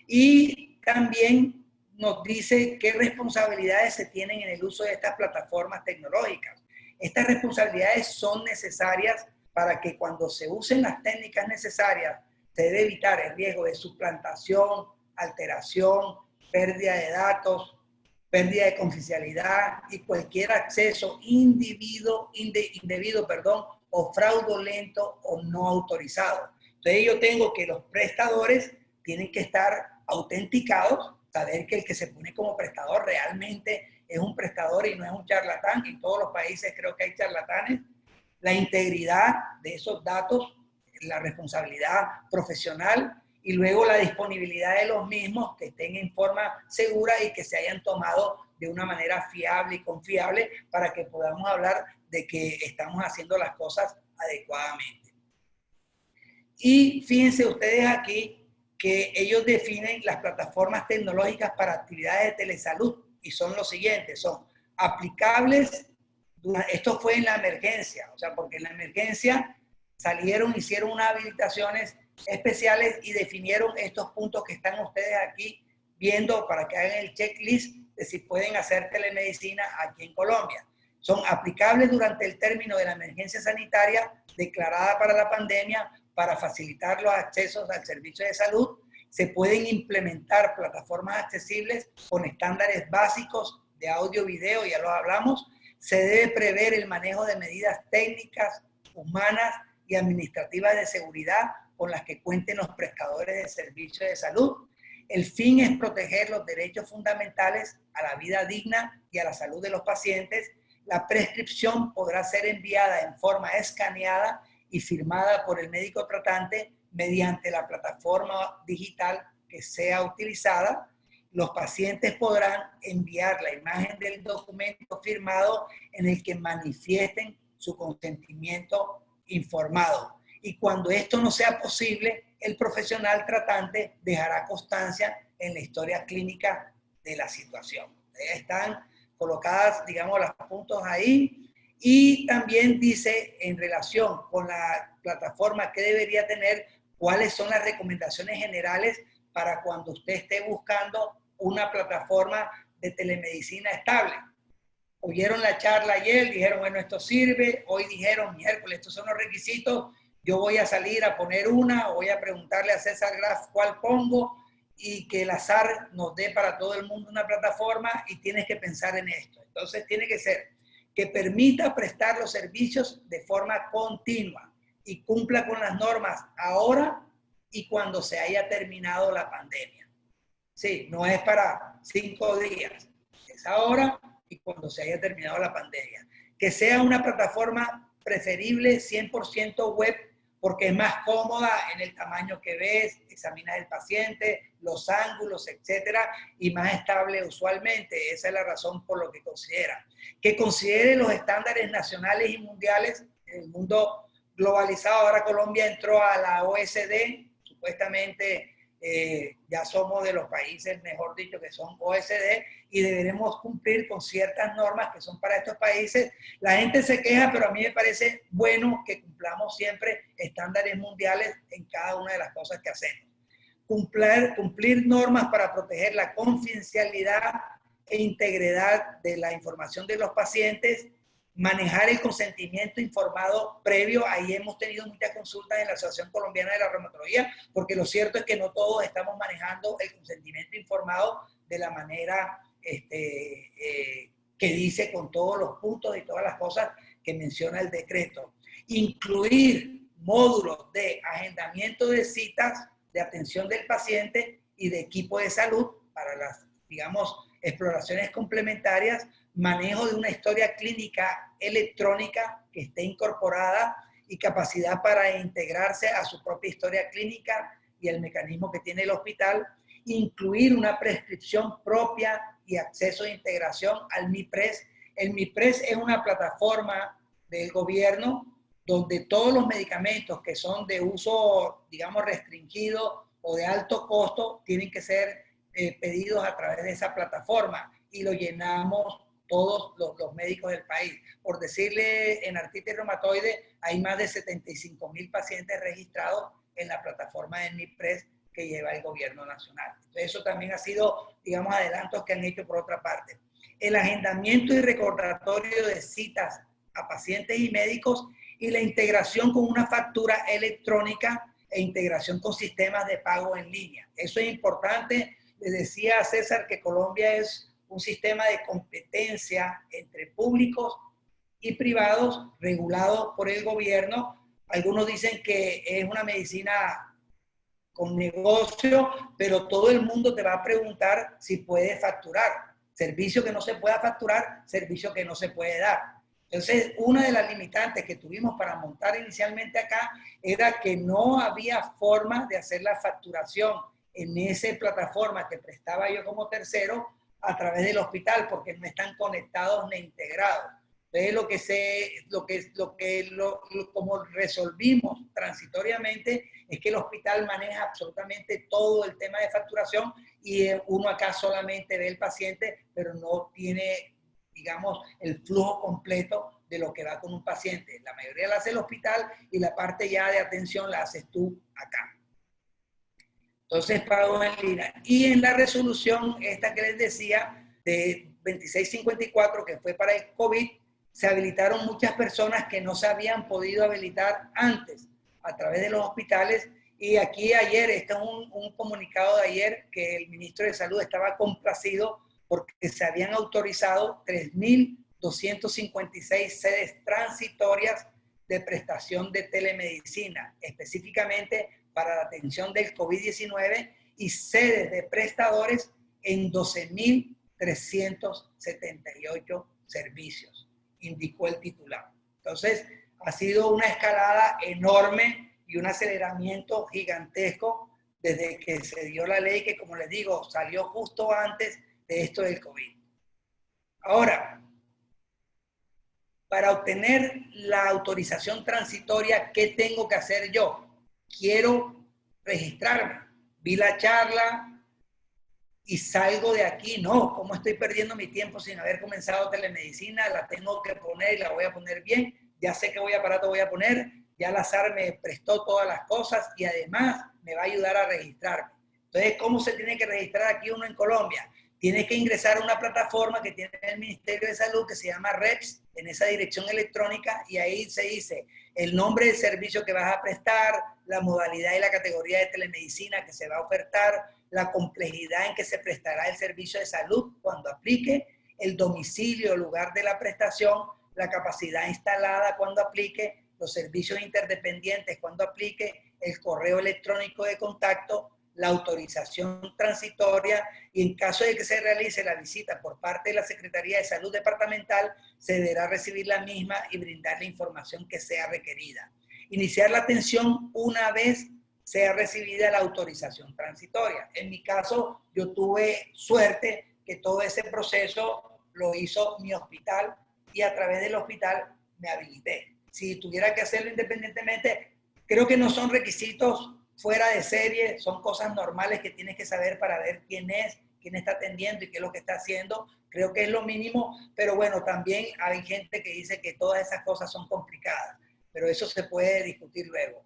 Y también nos dice qué responsabilidades se tienen en el uso de estas plataformas tecnológicas. Estas responsabilidades son necesarias para que cuando se usen las técnicas necesarias se debe evitar el riesgo de suplantación, alteración, pérdida de datos, pérdida de confidencialidad y cualquier acceso indebido, o fraudulento o no autorizado. Entonces yo tengo que los prestadores tienen que estar autenticados, saber que el que se pone como prestador realmente es un prestador y no es un charlatán. En todos los países creo que hay charlatanes. La integridad de esos datos, la responsabilidad profesional, y luego la disponibilidad de los mismos, que estén en forma segura y que se hayan tomado de una manera fiable y confiable para que podamos hablar de que estamos haciendo las cosas adecuadamente. Y fíjense ustedes aquí que ellos definen las plataformas tecnológicas para actividades de telesalud y son los siguientes, son aplicables. Esto fue en la emergencia, o sea, porque en la emergencia hicieron unas habilitaciones especiales y definieron estos puntos que están ustedes aquí viendo para que hagan el checklist de si pueden hacer telemedicina aquí en Colombia. Son aplicables durante el término de la emergencia sanitaria declarada para la pandemia para facilitar los accesos al servicio de salud. Se pueden implementar plataformas accesibles con estándares básicos de audio, video, ya lo hablamos. Se debe prever el manejo de medidas técnicas, humanas y administrativas de seguridad con las que cuenten los prestadores de servicios de salud. El fin es proteger los derechos fundamentales a la vida digna y a la salud de los pacientes. La prescripción podrá ser enviada en forma escaneada y firmada por el médico tratante mediante la plataforma digital que sea utilizada. Los pacientes podrán enviar la imagen del documento firmado en el que manifiesten su consentimiento informado. Y cuando esto no sea posible, el profesional tratante dejará constancia en la historia clínica de la situación. Están colocadas, digamos, los puntos ahí. Y también dice en relación con la plataforma que debería tener, cuáles son las recomendaciones generales para cuando usted esté buscando una plataforma de telemedicina estable. Oyeron la charla ayer, dijeron, bueno, esto sirve. Hoy dijeron, miércoles, estos son los requisitos. Yo voy a salir a poner una, o voy a preguntarle a César Graf cuál pongo, y que el azar nos dé para todo el mundo una plataforma, y tienes que pensar en esto. Entonces tiene que ser que permita prestar los servicios de forma continua y cumpla con las normas ahora y cuando se haya terminado la pandemia. Sí, no es para 5 días, es ahora y cuando se haya terminado la pandemia. Que sea una plataforma preferible 100% web porque es más cómoda en el tamaño que ves, examinas el paciente, los ángulos, etcétera, y más estable usualmente. Esa es la razón por lo que considera. Que considere los estándares nacionales y mundiales en el mundo globalizado. Ahora Colombia entró a la OECD, supuestamente ya somos de los países, mejor dicho, que son OECD, y deberemos cumplir con ciertas normas que son para estos países. La gente se queja, pero a mí me parece bueno que cumplamos siempre estándares mundiales en cada una de las cosas que hacemos. Cumplir normas para proteger la confidencialidad e integridad de la información de los pacientes, manejar el consentimiento informado previo. Ahí hemos tenido muchas consultas en la Asociación Colombiana de la Reumatología, porque lo cierto es que no todos estamos manejando el consentimiento informado de la manera que dice, con todos los puntos y todas las cosas que menciona el decreto. Incluir módulos de agendamiento de citas, de atención del paciente y de equipo de salud para las, digamos, exploraciones complementarias, manejo de una historia clínica electrónica que esté incorporada y capacidad para integrarse a su propia historia clínica y el mecanismo que tiene el hospital, incluir una prescripción propia y acceso de integración al MIPRES. El MIPRES es una plataforma del gobierno donde todos los medicamentos que son de uso, digamos, restringido o de alto costo tienen que ser pedidos a través de esa plataforma y lo llenamos todos los médicos del país. Por decirle, en artritis reumatoide hay más de 75,000 pacientes registrados en la plataforma de MIPRES que lleva el gobierno nacional. Entonces, eso también ha sido, digamos, adelantos que han hecho por otra parte. El agendamiento y recordatorio de citas a pacientes y médicos y la integración con una factura electrónica e integración con sistemas de pago en línea. Eso es importante. Les decía a César que Colombia es un sistema de competencia entre públicos y privados regulados por el gobierno. Algunos dicen que es una medicina con negocio, pero todo el mundo te va a preguntar si puede facturar. Servicio que no se pueda facturar, servicio que no se puede dar. Entonces, una de las limitantes que tuvimos para montar inicialmente acá era que no había forma de hacer la facturación en esa plataforma que prestaba yo como tercero a través del hospital, porque no están conectados ni integrados. Entonces, como resolvimos transitoriamente es que el hospital maneja absolutamente todo el tema de facturación y uno acá solamente ve el paciente, pero no tiene, digamos, el flujo completo de lo que va con un paciente. La mayoría la hace el hospital y la parte ya de atención la haces tú acá. Entonces, pago en línea. Y en la resolución, esta que les decía, de 2654, que fue para el COVID, se habilitaron muchas personas que no se habían podido habilitar antes a través de los hospitales. Y aquí ayer, este es un comunicado de ayer, que el ministro de Salud estaba complacido porque se habían autorizado 3.256 sedes transitorias de prestación de telemedicina, específicamente para la atención del COVID-19, y sedes de prestadores en 12.378 servicios, indicó el titular. Entonces, ha sido una escalada enorme y un aceleramiento gigantesco desde que se dio la ley, que, como les digo, salió justo antes de esto del COVID. Ahora, para obtener la autorización transitoria, ¿qué tengo que hacer yo? Quiero registrarme. Vi la charla y salgo de aquí. No, ¿cómo estoy perdiendo mi tiempo sin haber comenzado telemedicina? La tengo que poner y la voy a poner bien. Ya sé qué aparato voy a poner. Ya la SAR me prestó todas las cosas y además me va a ayudar a registrarme. Entonces, ¿cómo se tiene que registrar aquí uno en Colombia? Tienes que ingresar a una plataforma que tiene el Ministerio de Salud que se llama REPS, en esa dirección electrónica, y ahí se dice el nombre del servicio que vas a prestar, la modalidad y la categoría de telemedicina que se va a ofertar, la complejidad en que se prestará el servicio de salud cuando aplique, el domicilio o lugar de la prestación, la capacidad instalada cuando aplique, los servicios interdependientes cuando aplique, el correo electrónico de contacto, la autorización transitoria, y en caso de que se realice la visita por parte de la Secretaría de Salud Departamental, se deberá recibir la misma y brindar la información que sea requerida. iniciar la atención una vez sea recibida la autorización transitoria. En mi caso, yo tuve suerte que todo ese proceso lo hizo mi hospital y a través del hospital me habilité. Si tuviera que hacerlo independientemente, creo que no son requisitos fuera de serie, son cosas normales que tienes que saber para ver quién es, quién está atendiendo y qué es lo que está haciendo. Creo que es lo mínimo, pero bueno, también hay gente que dice que todas esas cosas son complicadas, pero eso se puede discutir luego.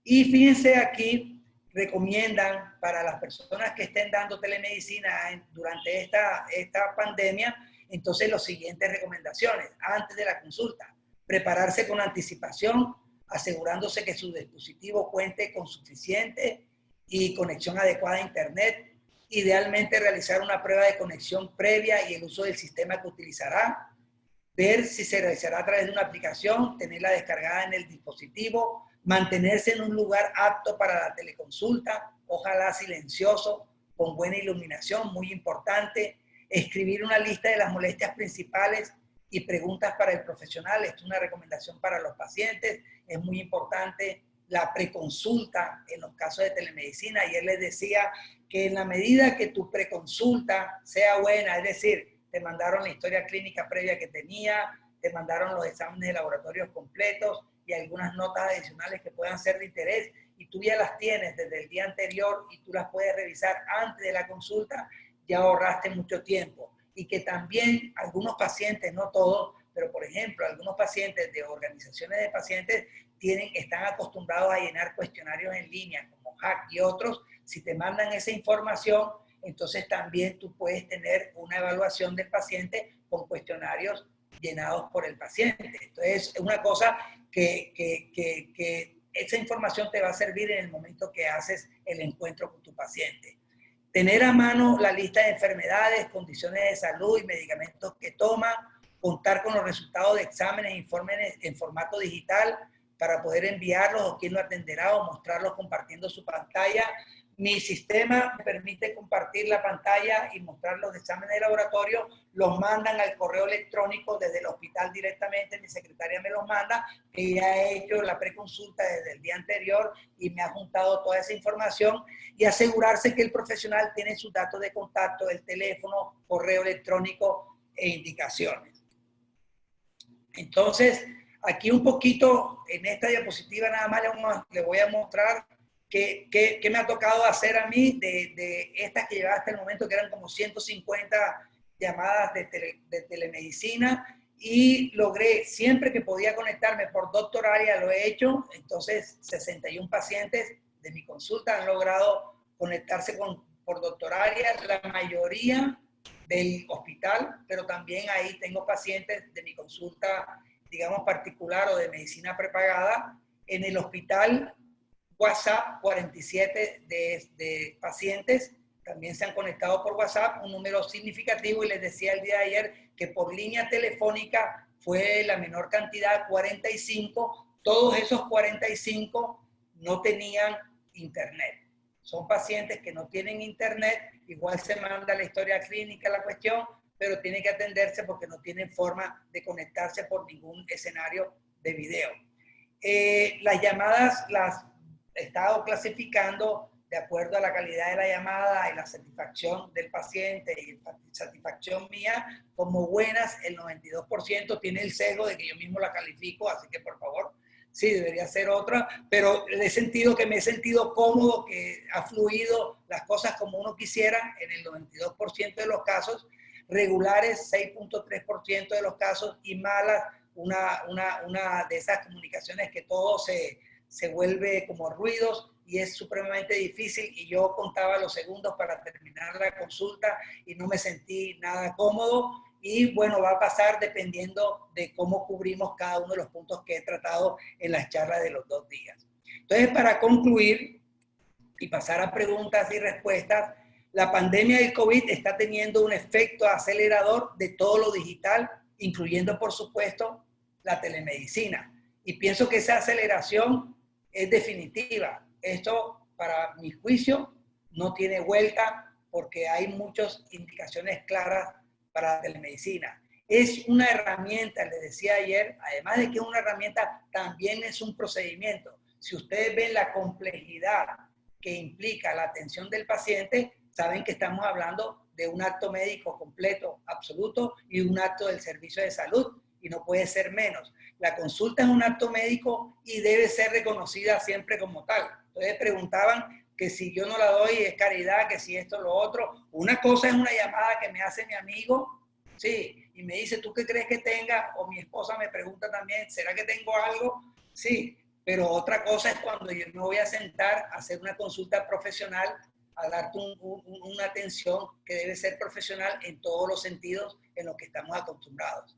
Y fíjense aquí, recomiendan para las personas que estén dando telemedicina durante esta pandemia, entonces las siguientes recomendaciones antes de la consulta. Prepararse con anticipación, asegurándose que su dispositivo cuente con suficiente y conexión adecuada a Internet. Idealmente realizar una prueba de conexión previa y el uso del sistema que utilizará. Ver si se realizará a través de una aplicación, tenerla descargada en el dispositivo, mantenerse en un lugar apto para la teleconsulta, ojalá silencioso, con buena iluminación, muy importante. Escribir una lista de las molestias principales y preguntas para el profesional. Esto es una recomendación para los pacientes. Es muy importante la preconsulta en los casos de telemedicina. Ayer les decía que en la medida que tu preconsulta sea buena, es decir, te mandaron la historia clínica previa que tenía, te mandaron los exámenes de laboratorios completos y algunas notas adicionales que puedan ser de interés, y tú ya las tienes desde el día anterior y tú las puedes revisar antes de la consulta, ya ahorraste mucho tiempo. Y que también algunos pacientes, no todos, pero por ejemplo, algunos pacientes de organizaciones de pacientes están acostumbrados a llenar cuestionarios en línea, como HAC y otros. Si te mandan esa información, entonces también tú puedes tener una evaluación del paciente con cuestionarios llenados por el paciente. Entonces, es una cosa que esa información te va a servir en el momento que haces el encuentro con tu paciente. Tener a mano la lista de enfermedades, condiciones de salud y medicamentos que toma, contar con los resultados de exámenes e informes en formato digital para poder enviarlos o quién lo atenderá o mostrarlos compartiendo su pantalla. Mi sistema me permite compartir la pantalla y mostrar los exámenes de laboratorio, los mandan al correo electrónico desde el hospital directamente, mi secretaria me los manda, que ya he hecho la preconsulta desde el día anterior y me ha juntado toda esa información, y asegurarse que el profesional tiene sus datos de contacto, el teléfono, correo electrónico e indicaciones. Entonces, aquí un poquito, en esta diapositiva nada más le voy a mostrar ¿Qué me ha tocado hacer a mí de estas que llevaba hasta el momento, que eran como 150 llamadas de telemedicina, y logré, siempre que podía conectarme por Doctor Área, lo he hecho. Entonces 61 pacientes de mi consulta han logrado conectarse por Doctor Área, la mayoría del hospital, pero también ahí tengo pacientes de mi consulta, digamos, particular o de medicina prepagada. En el hospital WhatsApp, 47 de pacientes también se han conectado por WhatsApp, un número significativo, y les decía el día de ayer que por línea telefónica fue la menor cantidad, 45. Todos esos 45 no tenían internet. Son pacientes que no tienen internet, igual se manda la historia clínica, la cuestión, pero tiene que atenderse porque no tienen forma de conectarse por ningún escenario de video. Las llamadas las he estado clasificando de acuerdo a la calidad de la llamada y la satisfacción del paciente y la satisfacción mía como buenas. El 92% tiene el sesgo de que yo mismo la califico, así que por favor, sí, debería ser otra, pero he sentido que me he sentido cómodo, que ha fluido las cosas como uno quisiera en el 92% de los casos, regulares 6.3% de los casos, y malas una de esas comunicaciones que todo se vuelve como ruidos y es supremamente difícil, y yo contaba los segundos para terminar la consulta y no me sentí nada cómodo. Y bueno, va a pasar dependiendo de cómo cubrimos cada uno de los puntos que he tratado en las charlas de los 2 días. Entonces, para concluir y pasar a preguntas y respuestas, la pandemia del COVID está teniendo un efecto acelerador de todo lo digital, incluyendo, por supuesto, la telemedicina. Y pienso que esa aceleración es definitiva. Esto, para mi juicio, no tiene vuelta, porque hay muchas indicaciones claras para la telemedicina. es una herramienta, les decía ayer, además de que es una herramienta, también es un procedimiento. Si ustedes ven la complejidad que implica la atención del paciente, saben que estamos hablando de un acto médico completo, absoluto, y un acto del servicio de salud, y no puede ser menos. La consulta es un acto médico y debe ser reconocida siempre como tal. Entonces preguntaban que si yo no la doy es caridad, que si esto, lo otro. Una cosa es una llamada que me hace mi amigo, sí, y me dice, ¿tú qué crees que tenga? O mi esposa me pregunta también, ¿será que tengo algo? Sí, pero otra cosa es cuando yo me voy a sentar a hacer una consulta profesional, a darte una atención que debe ser profesional en todos los sentidos en los que estamos acostumbrados.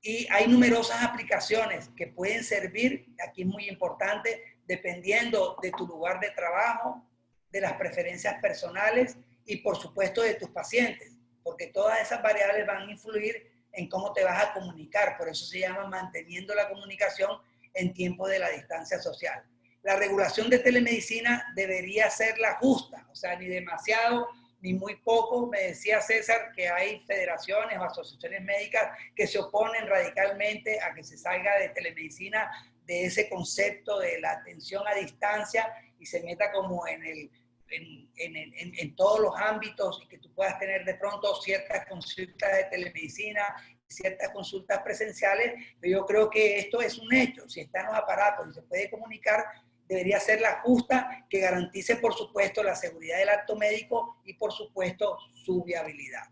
Y hay numerosas aplicaciones que pueden servir, aquí es muy importante, dependiendo de tu lugar de trabajo, de las preferencias personales y por supuesto de tus pacientes, porque todas esas variables van a influir en cómo te vas a comunicar. Por eso se llama manteniendo la comunicación en tiempo de la distancia social. La regulación de telemedicina debería ser la justa, o sea, ni demasiado ni muy poco. Me decía César que hay federaciones o asociaciones médicas que se oponen radicalmente a que se salga de telemedicina, de ese concepto de la atención a distancia y se meta como en todos los ámbitos y que tú puedas tener de pronto ciertas consultas de telemedicina, ciertas consultas presenciales. Pero yo creo que esto es un hecho. Si están los aparatos y se puede comunicar, debería ser la justa, que garantice, por supuesto, la seguridad del acto médico y, por supuesto, su viabilidad.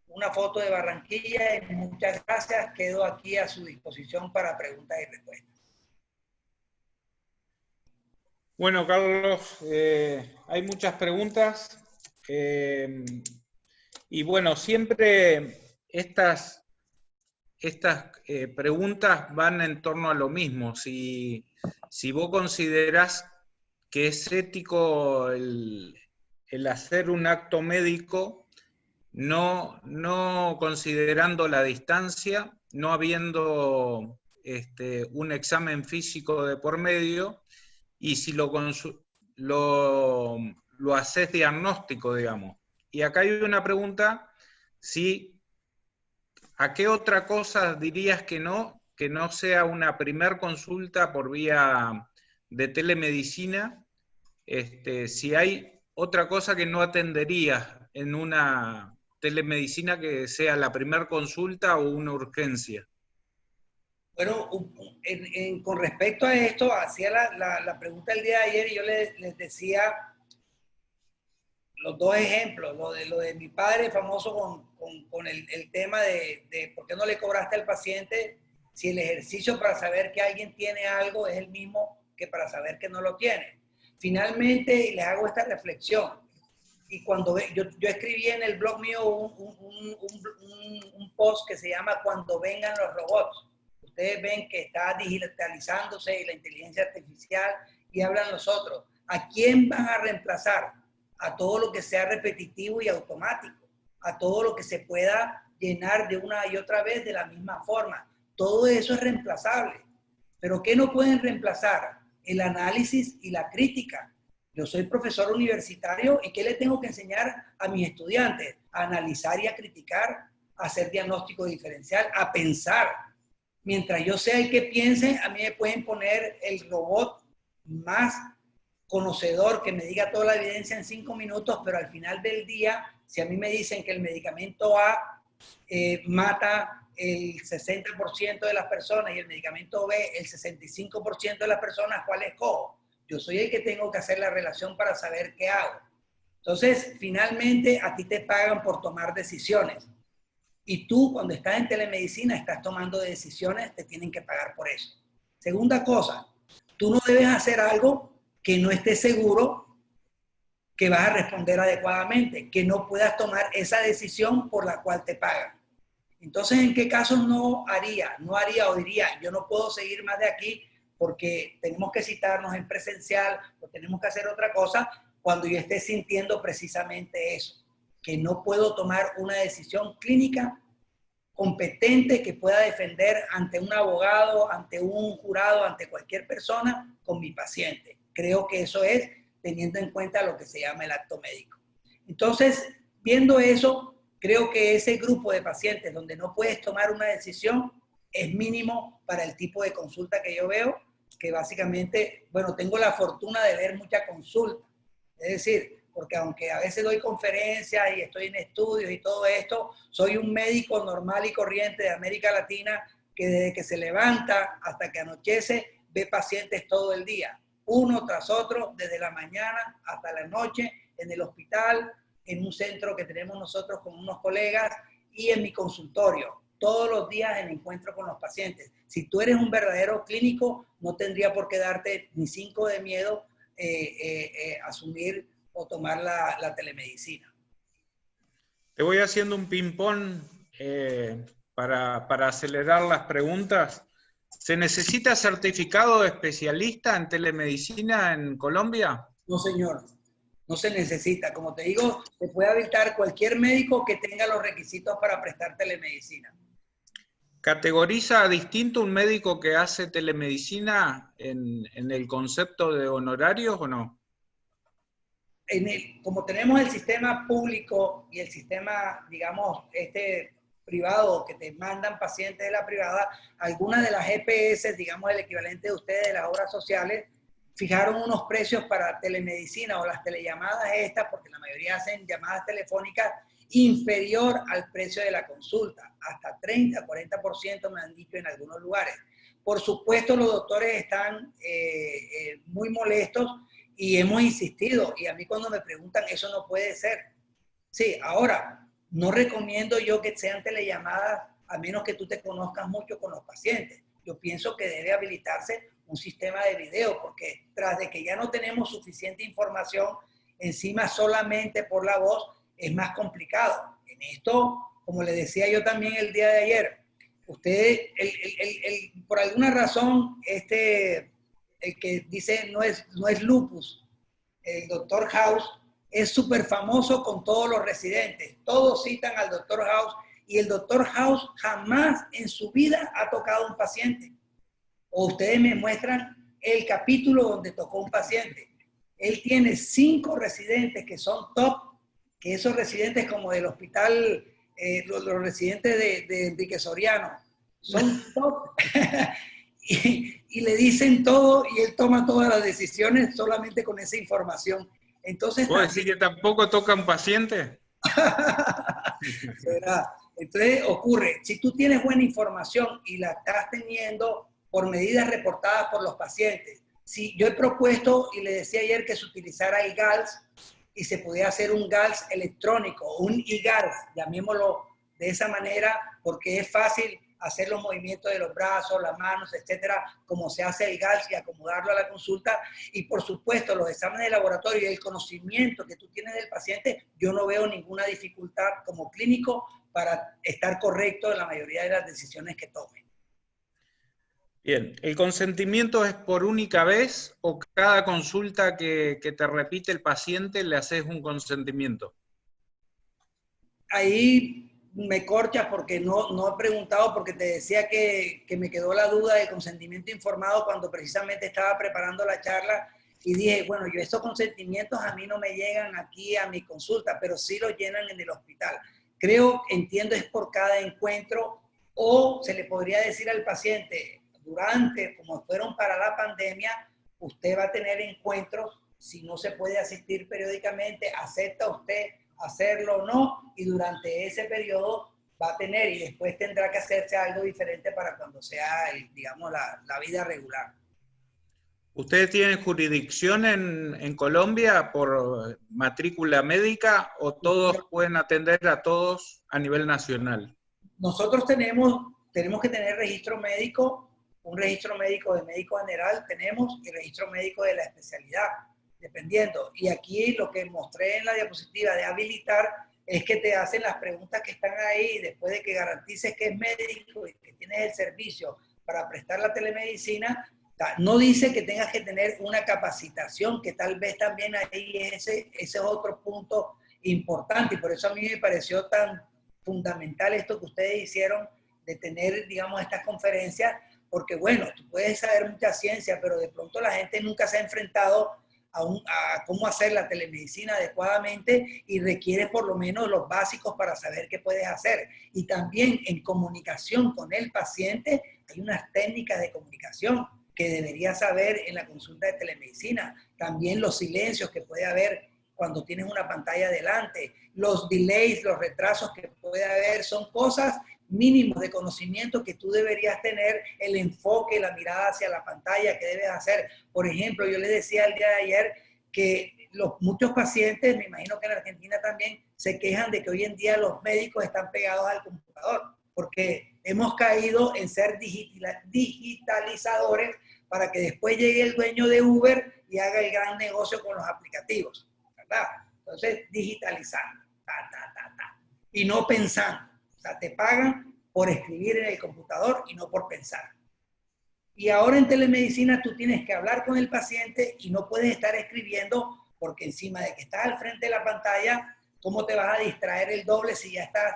Una foto de Barranquilla y muchas gracias. Quedo aquí a su disposición para preguntas y respuestas. Bueno, Carlos, hay muchas preguntas. Y bueno, siempre estas preguntas van en torno a lo mismo. Si vos considerás que es ético el hacer un acto médico, no considerando la distancia, no habiendo un examen físico de por medio, y si lo haces diagnóstico, digamos. Y acá hay una pregunta, ¿a qué otra cosa dirías que no sea una primer consulta por vía de telemedicina? Si hay otra cosa que no atenderías en una telemedicina que sea la primer consulta o una urgencia. Bueno, con respecto a esto, hacía la pregunta el día de ayer y yo les decía los dos ejemplos, lo de mi padre famoso con el tema de por qué no le cobraste al paciente, si el ejercicio para saber que alguien tiene algo es el mismo que para saber que no lo tiene. Finalmente, les hago esta reflexión. Y cuando yo escribí en el blog mío un post que se llama Cuando vengan los robots. Ustedes ven que está digitalizándose y la inteligencia artificial y hablan los otros. ¿A quién van a reemplazar? A todo lo que sea repetitivo y automático, a todo lo que se pueda llenar de una y otra vez de la misma forma. Todo eso es reemplazable. ¿Pero qué no pueden reemplazar? El análisis y la crítica. Yo soy profesor universitario y ¿qué le tengo que enseñar a mis estudiantes? A analizar y a criticar, a hacer diagnóstico diferencial, a pensar. Mientras yo sea el que piense, a mí me pueden poner el robot más conocedor que me diga toda la evidencia en 5 minutos, pero al final del día, si a mí me dicen que el medicamento A mata el 60% de las personas y el medicamento B el 65% de las personas, ¿cuál escojo? Yo soy el que tengo que hacer la relación para saber qué hago. Entonces, finalmente, a ti te pagan por tomar decisiones. Y tú, cuando estás en telemedicina, estás tomando decisiones, te tienen que pagar por eso. Segunda cosa, tú no debes hacer algo que no estés seguro que vas a responder adecuadamente, que no puedas tomar esa decisión por la cual te pagan. Entonces, ¿en qué casos no haría o diría, yo no puedo seguir más de aquí porque tenemos que citarnos en presencial o tenemos que hacer otra cosa cuando yo esté sintiendo precisamente eso? Que no puedo tomar una decisión clínica competente que pueda defender ante un abogado, ante un jurado, ante cualquier persona con mi paciente. Creo que eso es teniendo en cuenta lo que se llama el acto médico. Entonces, viendo eso, Creo que ese grupo de pacientes donde no puedes tomar una decisión es mínimo para el tipo de consulta que yo veo, que básicamente, bueno, tengo la fortuna de ver mucha consulta. Es decir, porque aunque a veces doy conferencias y estoy en estudios y todo esto, soy un médico normal y corriente de América Latina que desde que se levanta hasta que anochece ve pacientes todo el día, uno tras otro, desde la mañana hasta la noche, en el hospital, en un centro que tenemos nosotros con unos colegas y en mi consultorio. Todos los días en encuentro con los pacientes. Si tú eres un verdadero clínico, no tendría por qué darte ni 5 de miedo asumir o tomar la telemedicina. Te voy haciendo un ping-pong para acelerar las preguntas. ¿Se necesita certificado de especialista en telemedicina en Colombia? No, señor. No se necesita. Como te digo, se puede habilitar cualquier médico que tenga los requisitos para prestar telemedicina. ¿Categoriza distinto un médico que hace telemedicina en el concepto de honorarios o no? Como tenemos el sistema público y el sistema, digamos, privado, que te mandan pacientes de la privada, algunas de las EPS, digamos el equivalente de ustedes de las obras sociales, fijaron unos precios para telemedicina o las telellamadas estas, porque la mayoría hacen llamadas telefónicas, inferior al precio de la consulta, hasta 30, 40% me han dicho en algunos lugares. Por supuesto, los doctores están muy molestos y hemos insistido, y a mí cuando me preguntan, eso no puede ser. Sí, ahora, no recomiendo yo que sean telellamadas a menos que tú te conozcas mucho con los pacientes. Yo pienso que debe habilitarse un sistema de video, porque tras de que ya no tenemos suficiente información, encima solamente por la voz, es más complicado. En esto, como le decía yo también el día de ayer, usted, por alguna razón, el que dice no es lupus, el doctor House, es súper famoso con todos los residentes. Todos citan al doctor House y el doctor House jamás en su vida ha tocado un paciente. O ustedes me muestran el capítulo donde tocó un paciente. Él tiene 5 residentes que son top, que esos residentes como del hospital, los residentes de Enrique Soriano, son top. Y le dicen todo y él toma todas las decisiones solamente con esa información. Entonces, ¿puedo decir que tampoco toca un paciente? ¿Será? Entonces ocurre, si tú tienes buena información y la estás teniendo por medidas reportadas por los pacientes, si yo he propuesto y le decía ayer que se utilizara el GALS y se podía hacer un GALS electrónico, un e-GALS, llamémoslo de esa manera, porque es fácil hacer los movimientos de los brazos, las manos, etcétera, como se hace el GALS y acomodarlo a la consulta. Y por supuesto, los exámenes de laboratorio y el conocimiento que tú tienes del paciente, yo no veo ninguna dificultad como clínico para estar correcto en la mayoría de las decisiones que tome. Bien, ¿el consentimiento es por única vez o cada consulta que te repite el paciente le haces un consentimiento? Ahí me corchas porque no he preguntado, porque te decía que me quedó la duda del consentimiento informado cuando precisamente estaba preparando la charla y dije, bueno, yo estos consentimientos a mí no me llegan aquí a mi consulta, pero sí los llenan en el hospital. Entiendo, es por cada encuentro, o se le podría decir al paciente, durante, como fueron para la pandemia, usted va a tener encuentros, si no se puede asistir periódicamente, acepta usted hacerlo o no, y durante ese periodo va a tener, y después tendrá que hacerse algo diferente para cuando sea, digamos, la vida regular. ¿Ustedes tienen jurisdicción en Colombia por matrícula médica o todos pueden atender a todos a nivel nacional? Nosotros tenemos que tener registro médico, un registro médico de médico general tenemos y registro médico de la especialidad, dependiendo. Y aquí lo que mostré en la diapositiva de habilitar es que te hacen las preguntas que están ahí después de que garantices que es médico y que tienes el servicio para prestar la telemedicina. No dice que tengas que tener una capacitación, que tal vez también ahí ese es otro punto importante, y por eso a mí me pareció tan fundamental esto que ustedes hicieron de tener, digamos, estas conferencias, porque bueno, tú puedes saber mucha ciencia, pero de pronto la gente nunca se ha enfrentado a cómo hacer la telemedicina adecuadamente y requiere por lo menos los básicos para saber qué puedes hacer. Y también en comunicación con el paciente hay unas técnicas de comunicación que deberías saber en la consulta de telemedicina. También los silencios que puede haber cuando tienes una pantalla delante, los delays, los retrasos que puede haber, son cosas mínimos de conocimiento que tú deberías tener, el enfoque, la mirada hacia la pantalla que debes hacer. Por ejemplo, yo les decía el día de ayer que muchos pacientes, me imagino que en Argentina también, se quejan de que hoy en día los médicos están pegados al computador, porque hemos caído en ser digitalizadores para que después llegue el dueño de Uber y haga el gran negocio con los aplicativos, ¿verdad? Entonces, digitalizando, y no pensando. O sea, te pagan por escribir en el computador y no por pensar. Y ahora en telemedicina tú tienes que hablar con el paciente y no puedes estar escribiendo porque encima de que estás al frente de la pantalla, ¿cómo te vas a distraer el doble si ya estás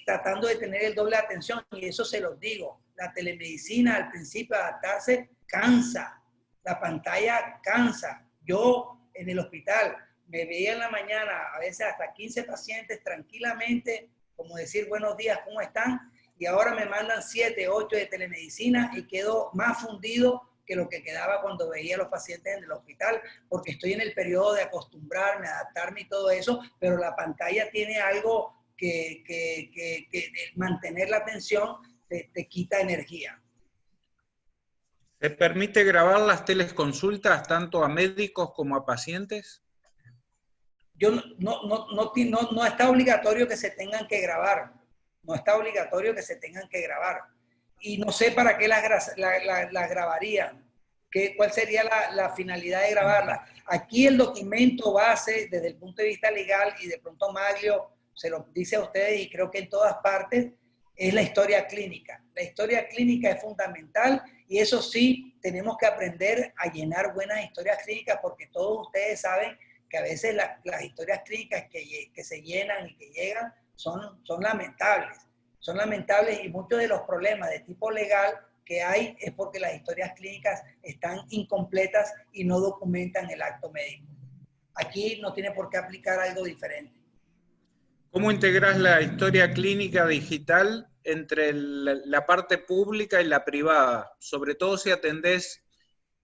tratando de tener el doble de atención? Y eso se los digo, la telemedicina al principio de adaptarse cansa, la pantalla cansa. Yo en el hospital me veía en la mañana a veces hasta 15 pacientes tranquilamente, como decir buenos días, ¿cómo están? Y ahora me mandan 7, 8 de telemedicina y quedo más fundido que lo que quedaba cuando veía a los pacientes en el hospital, porque estoy en el periodo de acostumbrarme, adaptarme y todo eso, pero la pantalla tiene algo que mantener la atención te quita energía. ¿Se permite grabar las teleconsultas tanto a médicos como a pacientes? No está obligatorio que se tengan que grabar. No está obligatorio que se tengan que grabar. Y no sé para qué las grabarían. ¿Cuál sería la finalidad de grabarlas? Aquí el documento base, desde el punto de vista legal, y de pronto Maglio se lo dice a ustedes, y creo que en todas partes, es la historia clínica. La historia clínica es fundamental, y eso sí, tenemos que aprender a llenar buenas historias clínicas, porque todos ustedes saben que a veces las historias clínicas que se llenan y que llegan son lamentables. Son lamentables, y muchos de los problemas de tipo legal que hay es porque las historias clínicas están incompletas y no documentan el acto médico. Aquí no tiene por qué aplicar algo diferente. ¿Cómo integras la historia clínica digital entre la parte pública y la privada? Sobre todo si atendés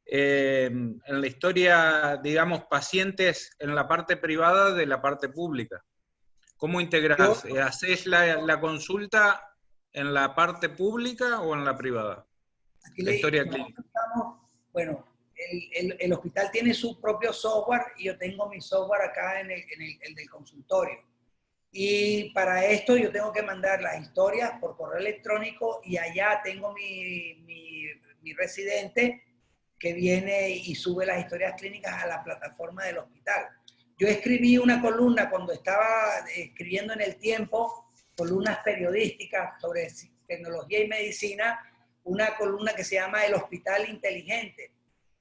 en la historia, digamos, pacientes en la parte privada de la parte pública. ¿Cómo integrás? ¿Hacés la consulta en la parte pública o en la privada? Aquí la historia clínica. Bueno, el hospital tiene su propio software y yo tengo mi software acá en el del consultorio. Y para esto yo tengo que mandar las historias por correo electrónico, y allá tengo mi residente que viene y sube las historias clínicas a la plataforma del hospital. Yo escribí una columna cuando estaba escribiendo en El Tiempo, columnas periodísticas sobre tecnología y medicina, una columna que se llama El Hospital Inteligente,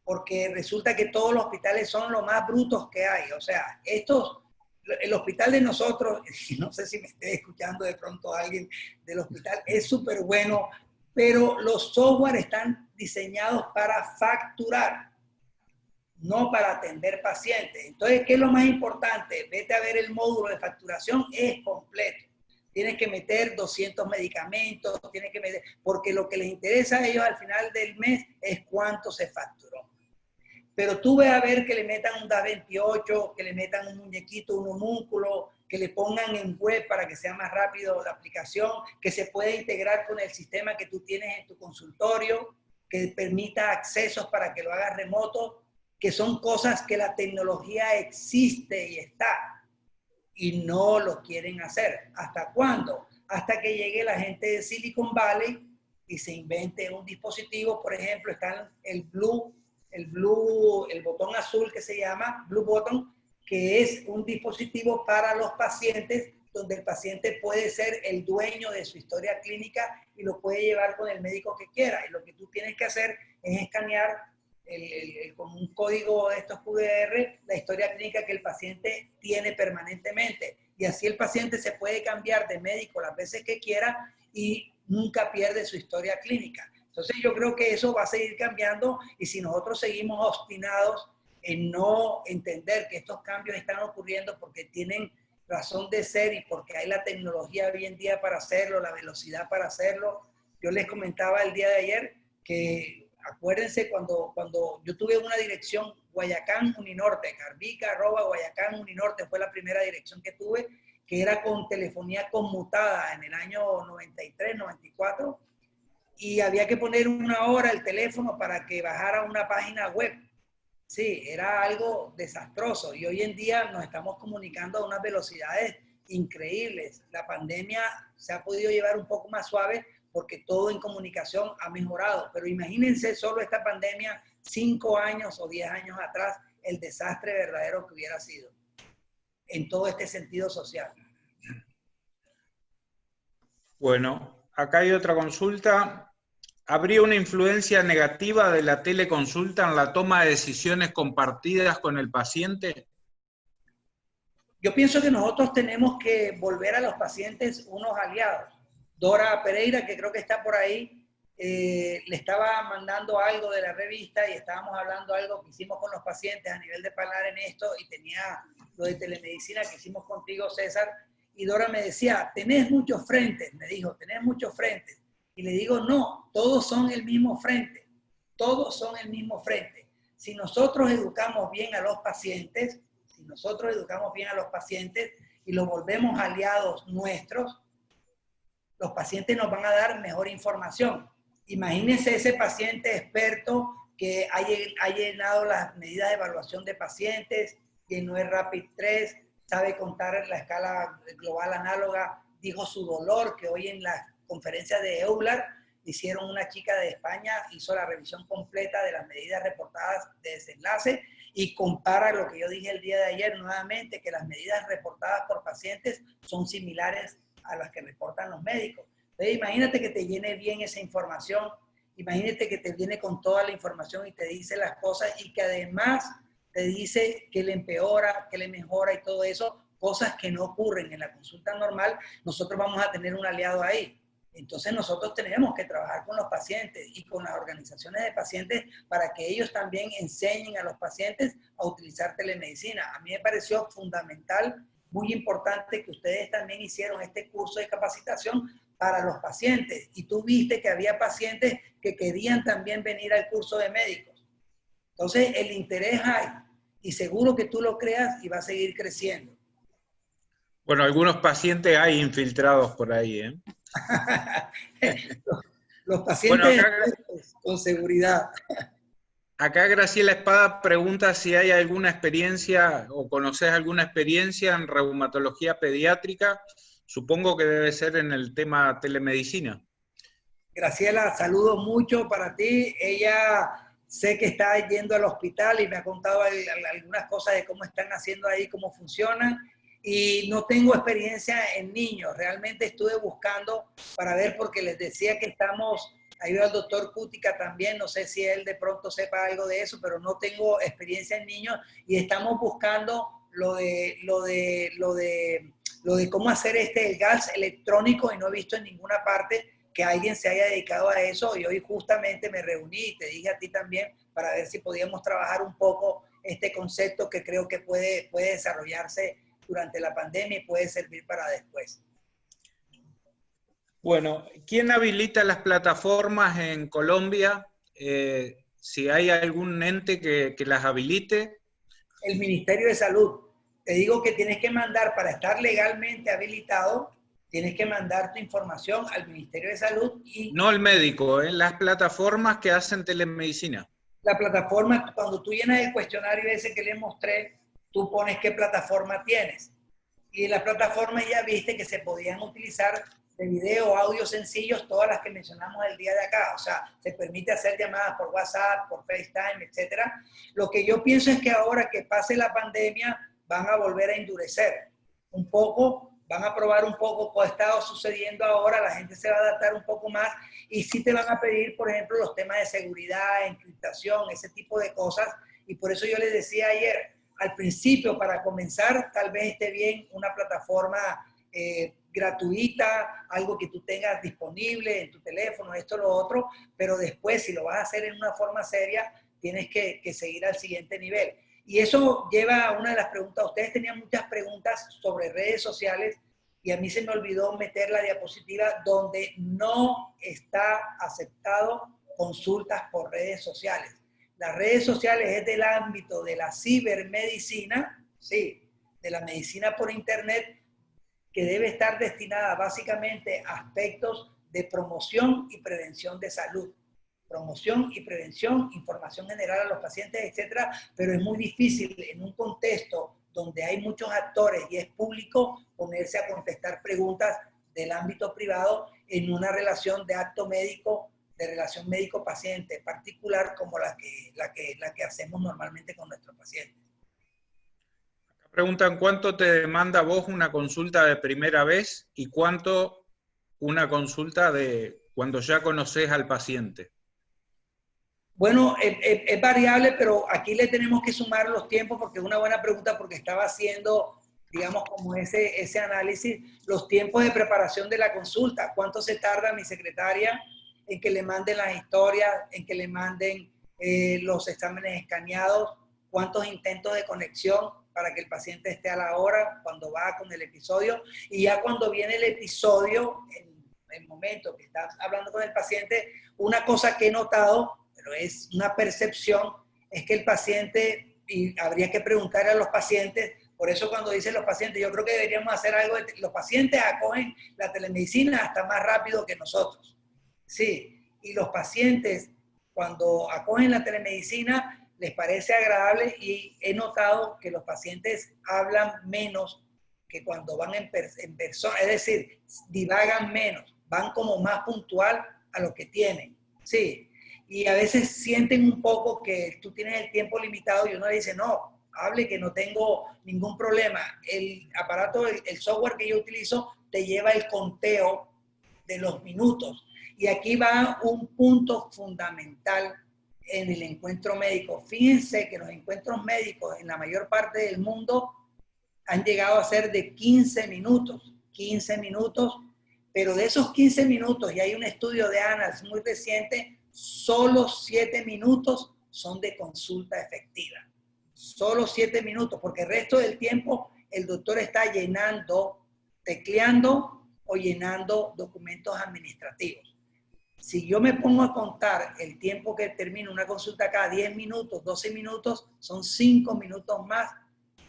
porque resulta que todos los hospitales son los más brutos que hay. O sea, el hospital de nosotros, no sé si me esté escuchando de pronto alguien del hospital, es súper bueno, pero los software están diseñados para facturar, no para atender pacientes. Entonces, ¿qué es lo más importante? Vete a ver el módulo de facturación, es completo. Tienes que meter 200 medicamentos, tienes que meter, porque lo que les interesa a ellos al final del mes es cuánto se facturó. Pero tú ve a ver que le metan un DAS28, que le metan un muñequito, un homúnculo, que le pongan en web para que sea más rápido la aplicación, que se pueda integrar con el sistema que tú tienes en tu consultorio, que permita accesos para que lo hagas remoto, que son cosas que la tecnología existe y está, y no lo quieren hacer. ¿Hasta cuándo? Hasta que llegue la gente de Silicon Valley y se invente un dispositivo. Por ejemplo, está el botón azul que se llama Blue Button, que es un dispositivo para los pacientes, donde el paciente puede ser el dueño de su historia clínica y lo puede llevar con el médico que quiera. Y lo que tú tienes que hacer es escanear con un código de estos QR la historia clínica que el paciente tiene permanentemente. Y así el paciente se puede cambiar de médico las veces que quiera y nunca pierde su historia clínica. Entonces yo creo que eso va a seguir cambiando, y si nosotros seguimos obstinados en no entender que estos cambios están ocurriendo porque tienen razón de ser y porque hay la tecnología hoy en día para hacerlo, la velocidad para hacerlo. Yo les comentaba el día de ayer que acuérdense cuando yo tuve una dirección Guayacán Uninorte, carbica@Guayacán Uninorte fue la primera dirección que tuve, que era con telefonía conmutada en el año 93, 94, y había que poner una hora el teléfono para que bajara una página web. Sí, era algo desastroso y hoy en día nos estamos comunicando a unas velocidades increíbles. La pandemia se ha podido llevar un poco más suave porque todo en comunicación ha mejorado. Pero imagínense solo esta pandemia 5 años o 10 años atrás, el desastre verdadero que hubiera sido en todo este sentido social. Bueno, acá hay otra consulta. ¿Habría una influencia negativa de la teleconsulta en la toma de decisiones compartidas con el paciente? Yo pienso que nosotros tenemos que volver a los pacientes unos aliados. Dora Pereira, que creo que está por ahí, le estaba mandando algo de la revista y estábamos hablando algo que hicimos con los pacientes a nivel de Palnar en esto y tenía lo de telemedicina que hicimos contigo, César, y Dora me decía, tenés muchos frentes, me dijo, tenés muchos frentes. Y le digo, no, todos son el mismo frente, todos son el mismo frente. Si nosotros educamos bien a los pacientes, y los volvemos aliados nuestros, los pacientes nos van a dar mejor información. Imagínense ese paciente experto que ha llenado las medidas de evaluación de pacientes, llenó el RAPID-3, sabe contar la escala global análoga, dijo su dolor, que hoy en las conferencias de EULAR hicieron una chica de España, hizo la revisión completa de las medidas reportadas de desenlace y compara lo que yo dije el día de ayer nuevamente, que las medidas reportadas por pacientes son similares a las que reportan los médicos. Entonces, imagínate que te llene bien esa información, imagínate que te viene con toda la información y te dice las cosas y que además te dice que le empeora, que le mejora y todo eso, cosas que no ocurren en la consulta normal, nosotros vamos a tener un aliado ahí. Entonces nosotros tenemos que trabajar con los pacientes y con las organizaciones de pacientes para que ellos también enseñen a los pacientes a utilizar telemedicina. A mí me pareció fundamental, muy importante que ustedes también hicieron este curso de capacitación para los pacientes. Y tú viste que había pacientes que querían también venir al curso de médicos. Entonces el interés hay y seguro que tú lo creas y va a seguir creciendo. Bueno, algunos pacientes hay infiltrados por ahí, ¿eh? Los pacientes, bueno, acá, con seguridad. Acá Graciela Espada pregunta si hay alguna experiencia o conoces alguna experiencia en reumatología pediátrica. Supongo que debe ser en el tema telemedicina. Graciela, saludos mucho para ti. Ella sé que está yendo al hospital y me ha contado algunas cosas de cómo están haciendo ahí, cómo funcionan. Y no tengo experiencia en niños. Realmente estuve buscando para ver, porque les decía que estamos, ahí veo al doctor Cútica también, no sé si él de pronto sepa algo de eso, pero no tengo experiencia en niños y estamos buscando lo de cómo hacer el GALS electrónico y no he visto en ninguna parte que alguien se haya dedicado a eso y hoy justamente me reuní y te dije a ti también para ver si podíamos trabajar un poco este concepto que creo que puede desarrollarse durante la pandemia y puede servir para después. Bueno, ¿quién habilita las plataformas en Colombia? Si hay algún ente que las habilite. El Ministerio de Salud. Te digo que tienes que mandar, para estar legalmente habilitado, tienes que mandar tu información al Ministerio de Salud. Y no el médico, las plataformas que hacen telemedicina. La plataforma, cuando tú llenas el cuestionario ese que les mostré, tú pones qué plataforma tienes. Y en la plataforma ya viste que se podían utilizar de video, audio sencillos, todas las que mencionamos el día de acá. O sea, se permite hacer llamadas por WhatsApp, por FaceTime, etc. Lo que yo pienso es que ahora que pase la pandemia, van a volver a endurecer un poco, van a probar un poco cómo ha estado sucediendo ahora, la gente se va a adaptar un poco más y sí te van a pedir, por ejemplo, los temas de seguridad, encriptación, ese tipo de cosas. Y por eso yo les decía ayer, al principio, para comenzar, tal vez esté bien una plataforma gratuita, algo que tú tengas disponible en tu teléfono, esto, lo otro, pero después, si lo vas a hacer en una forma seria, tienes que seguir al siguiente nivel. Y eso lleva a una de las preguntas. Ustedes tenían muchas preguntas sobre redes sociales y a mí se me olvidó meter la diapositiva donde no está aceptado consultas por redes sociales. Las redes sociales es del ámbito de la cibermedicina, sí, de la medicina por internet, que debe estar destinada básicamente a aspectos de promoción y prevención de salud. Promoción y prevención, información general a los pacientes, etcétera, pero es muy difícil en un contexto donde hay muchos actores y es público ponerse a contestar preguntas del ámbito privado en una relación de acto médico, de relación médico-paciente particular como la que hacemos normalmente con nuestros pacientes. Preguntan, ¿cuánto te demanda vos una consulta de primera vez y cuánto una consulta de cuando ya conoces al paciente? Bueno, es variable, pero aquí le tenemos que sumar los tiempos porque es una buena pregunta porque estaba haciendo, digamos, como ese análisis, los tiempos de preparación de la consulta. ¿Cuánto se tarda mi secretaria en que le manden las historias, en que le manden los exámenes escaneados? ¿Cuántos intentos de conexión para que el paciente esté a la hora cuando va con el episodio? Y ya cuando viene el episodio, en el momento que estás hablando con el paciente, una cosa que he notado, pero es una percepción, es que el paciente, y habría que preguntar a los pacientes, por eso cuando dicen los pacientes, yo creo que deberíamos hacer algo, los pacientes acogen la telemedicina hasta más rápido que nosotros. Sí, y los pacientes cuando acogen la telemedicina les parece agradable y he notado que los pacientes hablan menos que cuando van en persona, es decir, divagan menos, van como más puntual a lo que tienen. Sí, y a veces sienten un poco que tú tienes el tiempo limitado y uno le dice, no, hable que no tengo ningún problema. El aparato, el software que yo utilizo te lleva el conteo de los minutos. Y aquí va un punto fundamental en el encuentro médico. Fíjense que los encuentros médicos en la mayor parte del mundo han llegado a ser de 15 minutos, pero de esos 15 minutos, y hay un estudio de ANALS muy reciente, solo 7 minutos son de consulta efectiva. Solo 7 minutos, porque el resto del tiempo el doctor está llenando, tecleando o llenando documentos administrativos. Si yo me pongo a contar el tiempo que termino una consulta cada 10 minutos, 12 minutos, son 5 minutos más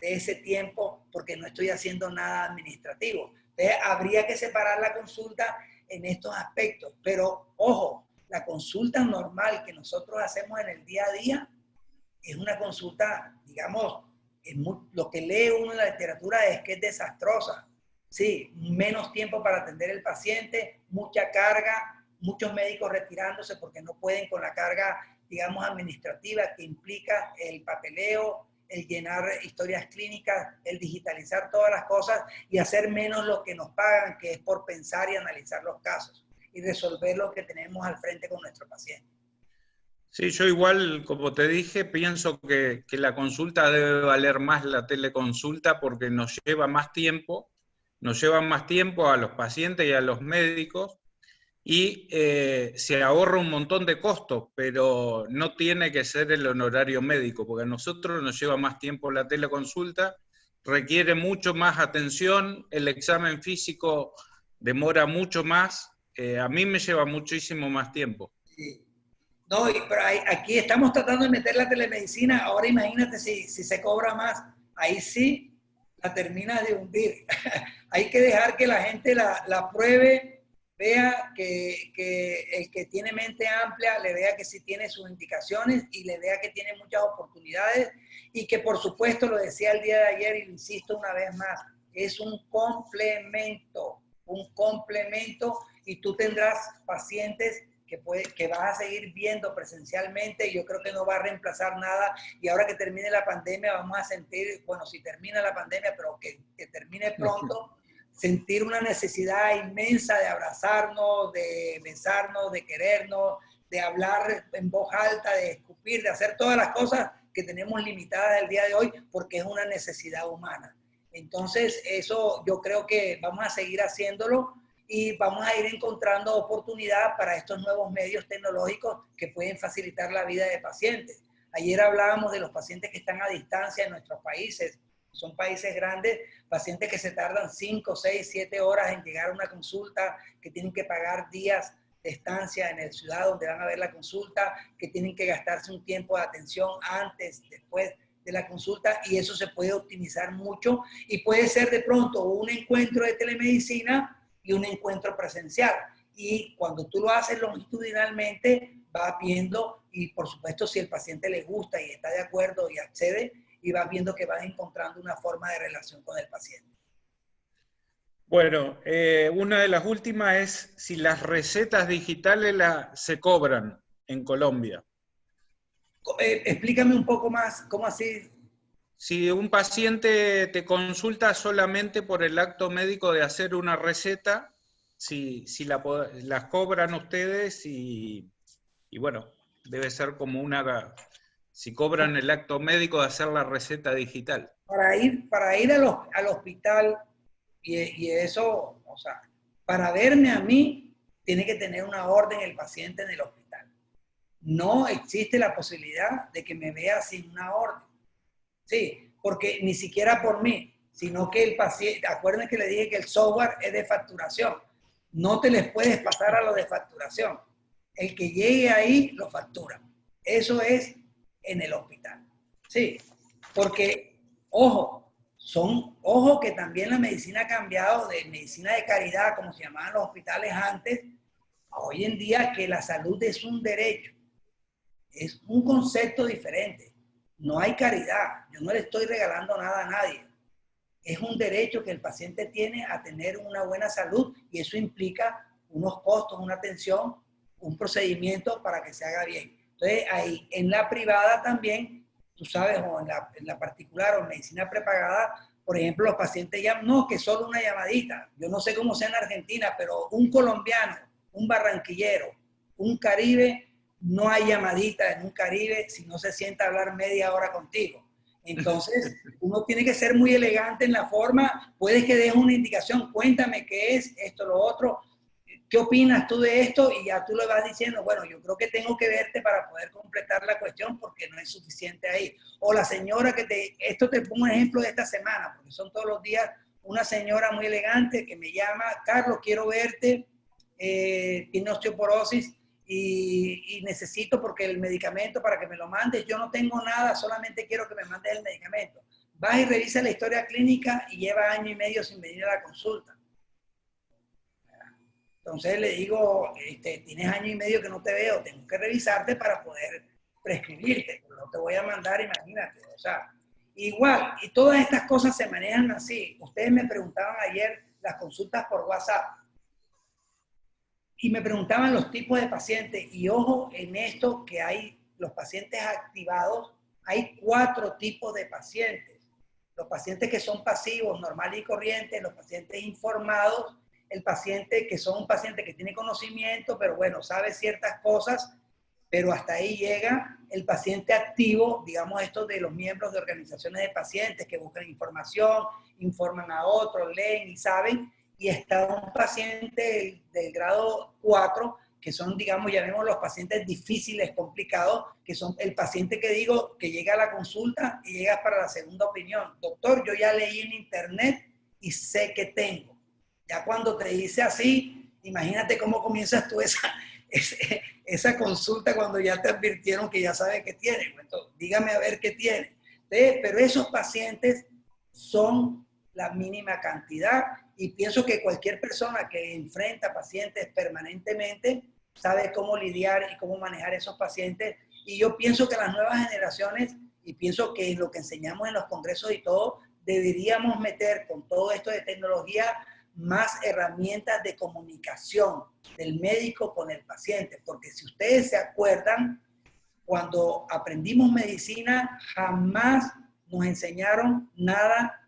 de ese tiempo porque no estoy haciendo nada administrativo. Entonces, habría que separar la consulta en estos aspectos. Pero, ojo, la consulta normal que nosotros hacemos en el día a día es una consulta, digamos, lo que lee uno en la literatura es que es desastrosa. Sí, menos tiempo para atender al paciente, mucha carga, muchos médicos retirándose porque no pueden con la carga, digamos, administrativa que implica el papeleo, el llenar historias clínicas, el digitalizar todas las cosas y hacer menos lo que nos pagan, que es por pensar y analizar los casos y resolver lo que tenemos al frente con nuestro paciente. Sí, yo igual, como te dije, pienso que la consulta debe valer más la teleconsulta porque nos lleva más tiempo a los pacientes y a los médicos y se ahorra un montón de costos, pero no tiene que ser el honorario médico, porque a nosotros nos lleva más tiempo la teleconsulta, requiere mucho más atención, el examen físico demora mucho más, a mí me lleva muchísimo más tiempo. Sí. No, pero aquí estamos tratando de meter la telemedicina, ahora imagínate si se cobra más, ahí sí la termina de hundir. Hay que dejar que la gente la pruebe, vea que el que tiene mente amplia, le vea que sí tiene sus indicaciones y le vea que tiene muchas oportunidades y que por supuesto, lo decía el día de ayer y lo insisto una vez más, es un complemento y tú tendrás pacientes que vas a seguir viendo presencialmente y yo creo que no va a reemplazar nada y ahora que termine la pandemia vamos a sentir, bueno, si termina la pandemia, pero que termine pronto, sentir una necesidad inmensa de abrazarnos, de besarnos, de querernos, de hablar en voz alta, de escupir, de hacer todas las cosas que tenemos limitadas el día de hoy porque es una necesidad humana. Entonces, eso yo creo que vamos a seguir haciéndolo y vamos a ir encontrando oportunidad para estos nuevos medios tecnológicos que pueden facilitar la vida de pacientes. Ayer hablábamos de los pacientes que están a distancia en nuestros países, son países grandes, pacientes que se tardan 5, 6, 7 horas en llegar a una consulta, que tienen que pagar días de estancia en la ciudad donde van a ver la consulta, que tienen que gastarse un tiempo de atención antes, después de la consulta, y eso se puede optimizar mucho y puede ser de pronto un encuentro de telemedicina y un encuentro presencial. Y cuando tú lo haces longitudinalmente, vas viendo, y por supuesto si el paciente le gusta y está de acuerdo y accede, y vas viendo que vas encontrando una forma de relación con el paciente. Bueno, una de las últimas es si las recetas digitales se cobran en Colombia. Explícame un poco más, ¿cómo así? Si un paciente te consulta solamente por el acto médico de hacer una receta, si las cobran ustedes y bueno, debe ser como si cobran el acto médico de hacer la receta digital. Para ir al hospital y eso, o sea, para verme a mí, tiene que tener una orden el paciente en el hospital. No existe la posibilidad de que me vea sin una orden. Sí, porque ni siquiera por mí, sino que el paciente, acuérdense que le dije que el software es de facturación. No te les puedes pasar a lo de facturación. El que llegue ahí lo factura. Eso es en el hospital. Sí, porque, ojo, ojo que también la medicina ha cambiado de medicina de caridad, como se llamaban los hospitales antes, a hoy en día que la salud es un derecho. Es un concepto diferente. No hay caridad. Yo no le estoy regalando nada a nadie. Es un derecho que el paciente tiene a tener una buena salud y eso implica unos costos, una atención, un procedimiento para que se haga bien. Entonces, ahí en la privada también, tú sabes, o en la particular o en medicina prepagada, por ejemplo, los pacientes llaman, no, que solo una llamadita. Yo no sé cómo sea en Argentina, pero un colombiano, un barranquillero, un caribe, no hay llamadita en un Caribe si no se sienta a hablar media hora contigo. Entonces, uno tiene que ser muy elegante en la forma. Puedes que dejes una indicación, cuéntame qué es esto, lo otro. ¿Qué opinas tú de esto? Y ya tú le vas diciendo, bueno, yo creo que tengo que verte para poder completar la cuestión porque no es suficiente ahí. O la señora esto te pongo un ejemplo de esta semana, porque son todos los días una señora muy elegante que me llama, Carlos, quiero verte, tiene osteoporosis, y necesito porque el medicamento para que me lo mandes, yo no tengo nada, solamente quiero que me mandes el medicamento. Vas y revisa la historia clínica y lleva 1 año y medio sin venir a la consulta. Entonces le digo, tienes 1 año y medio que no te veo, tengo que revisarte para poder prescribirte, no te voy a mandar, imagínate. O sea, igual, y todas estas cosas se manejan así. Ustedes me preguntaban ayer las consultas por WhatsApp. Y me preguntaban los tipos de pacientes, y ojo en esto que hay los pacientes activados, hay 4 tipos de pacientes. Los pacientes que son pasivos, normales y corrientes, los pacientes informados, el paciente que son un paciente que tiene conocimiento, pero bueno, sabe ciertas cosas, pero hasta ahí llega el paciente activo, digamos esto de los miembros de organizaciones de pacientes que buscan información, informan a otros, leen y saben. Y está un paciente del grado 4, que son, digamos, llamemos los pacientes difíciles, complicados, que son el paciente que digo que llega a la consulta y llega para la segunda opinión. Doctor, yo ya leí en internet y sé que tengo. Ya cuando te dice así, imagínate cómo comienzas tú esa consulta cuando ya te advirtieron que ya sabes que tiene. Entonces, dígame a ver qué tiene. Pero esos pacientes son la mínima cantidad. Y pienso que cualquier persona que enfrenta pacientes permanentemente sabe cómo lidiar y cómo manejar esos pacientes. Y yo pienso que las nuevas generaciones, y pienso que lo que enseñamos en los congresos y todo, deberíamos meter con todo esto de tecnología más herramientas de comunicación del médico con el paciente. Porque si ustedes se acuerdan, cuando aprendimos medicina, jamás nos enseñaron nada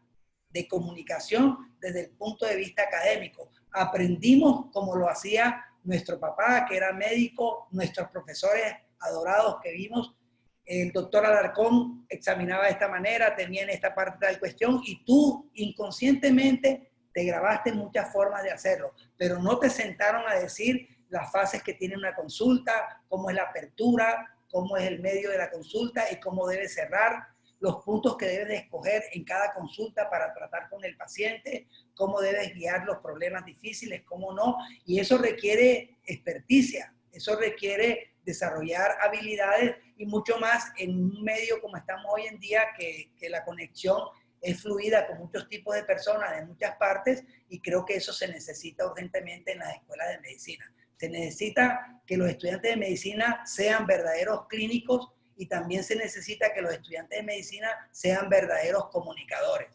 de comunicación desde el punto de vista académico. Aprendimos como lo hacía nuestro papá, que era médico, nuestros profesores adorados que vimos. El doctor Alarcón examinaba de esta manera, tenía en esta parte tal cuestión, y tú inconscientemente te grabaste muchas formas de hacerlo, pero no te sentaron a decir las fases que tiene una consulta, cómo es la apertura, cómo es el medio de la consulta y cómo debe cerrar, los puntos que debes de escoger en cada consulta para tratar con el paciente, cómo debes guiar los problemas difíciles, cómo no, y eso requiere experticia, eso requiere desarrollar habilidades y mucho más en un medio como estamos hoy en día, que la conexión es fluida con muchos tipos de personas de muchas partes, y creo que eso se necesita urgentemente en las escuelas de medicina. Se necesita que los estudiantes de medicina sean verdaderos clínicos, y también se necesita que los estudiantes de medicina sean verdaderos comunicadores.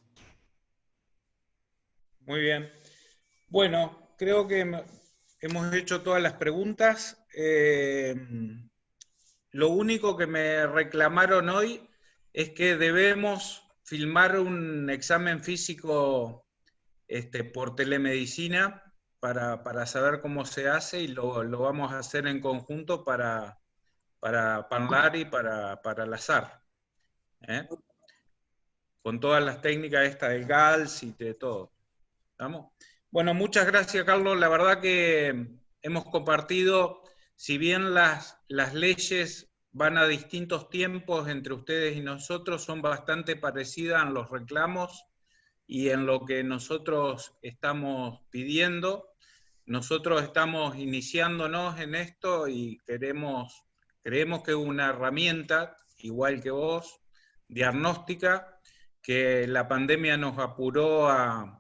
Muy bien. Bueno, creo que hemos hecho todas las preguntas. Lo único que me reclamaron hoy es que debemos filmar un examen físico por telemedicina para saber cómo se hace, y lo vamos a hacer en conjunto para PANLAR y para la SAR. Con todas las técnicas estas del GALS y de todo. ¿Estamos? Bueno, muchas gracias, Carlos. La verdad que hemos compartido, si bien las leyes van a distintos tiempos entre ustedes y nosotros, son bastante parecidas en los reclamos y en lo que nosotros estamos pidiendo. Nosotros estamos iniciándonos en esto y creemos que es una herramienta, igual que vos, diagnóstica, que la pandemia nos apuró a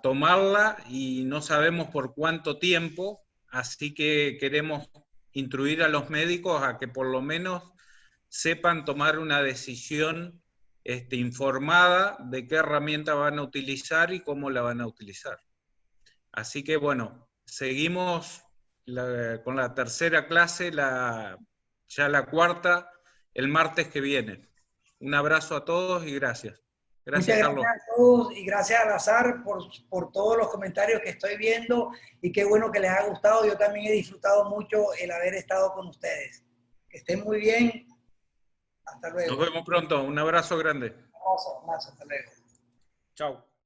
tomarla y no sabemos por cuánto tiempo, así que queremos instruir a los médicos a que por lo menos sepan tomar una decisión informada de qué herramienta van a utilizar y cómo la van a utilizar. Así que bueno, seguimos con la tercera clase, ya la cuarta, el martes que viene. Un abrazo a todos y gracias. Gracias, Muchas Carlos. gracias a todos y gracias al azar por todos los comentarios que estoy viendo, y qué bueno que les ha gustado. Yo también he disfrutado mucho el haber estado con ustedes. Que estén muy bien. Hasta luego. Nos vemos pronto. Un abrazo grande. Un abrazo, hasta luego. Chao.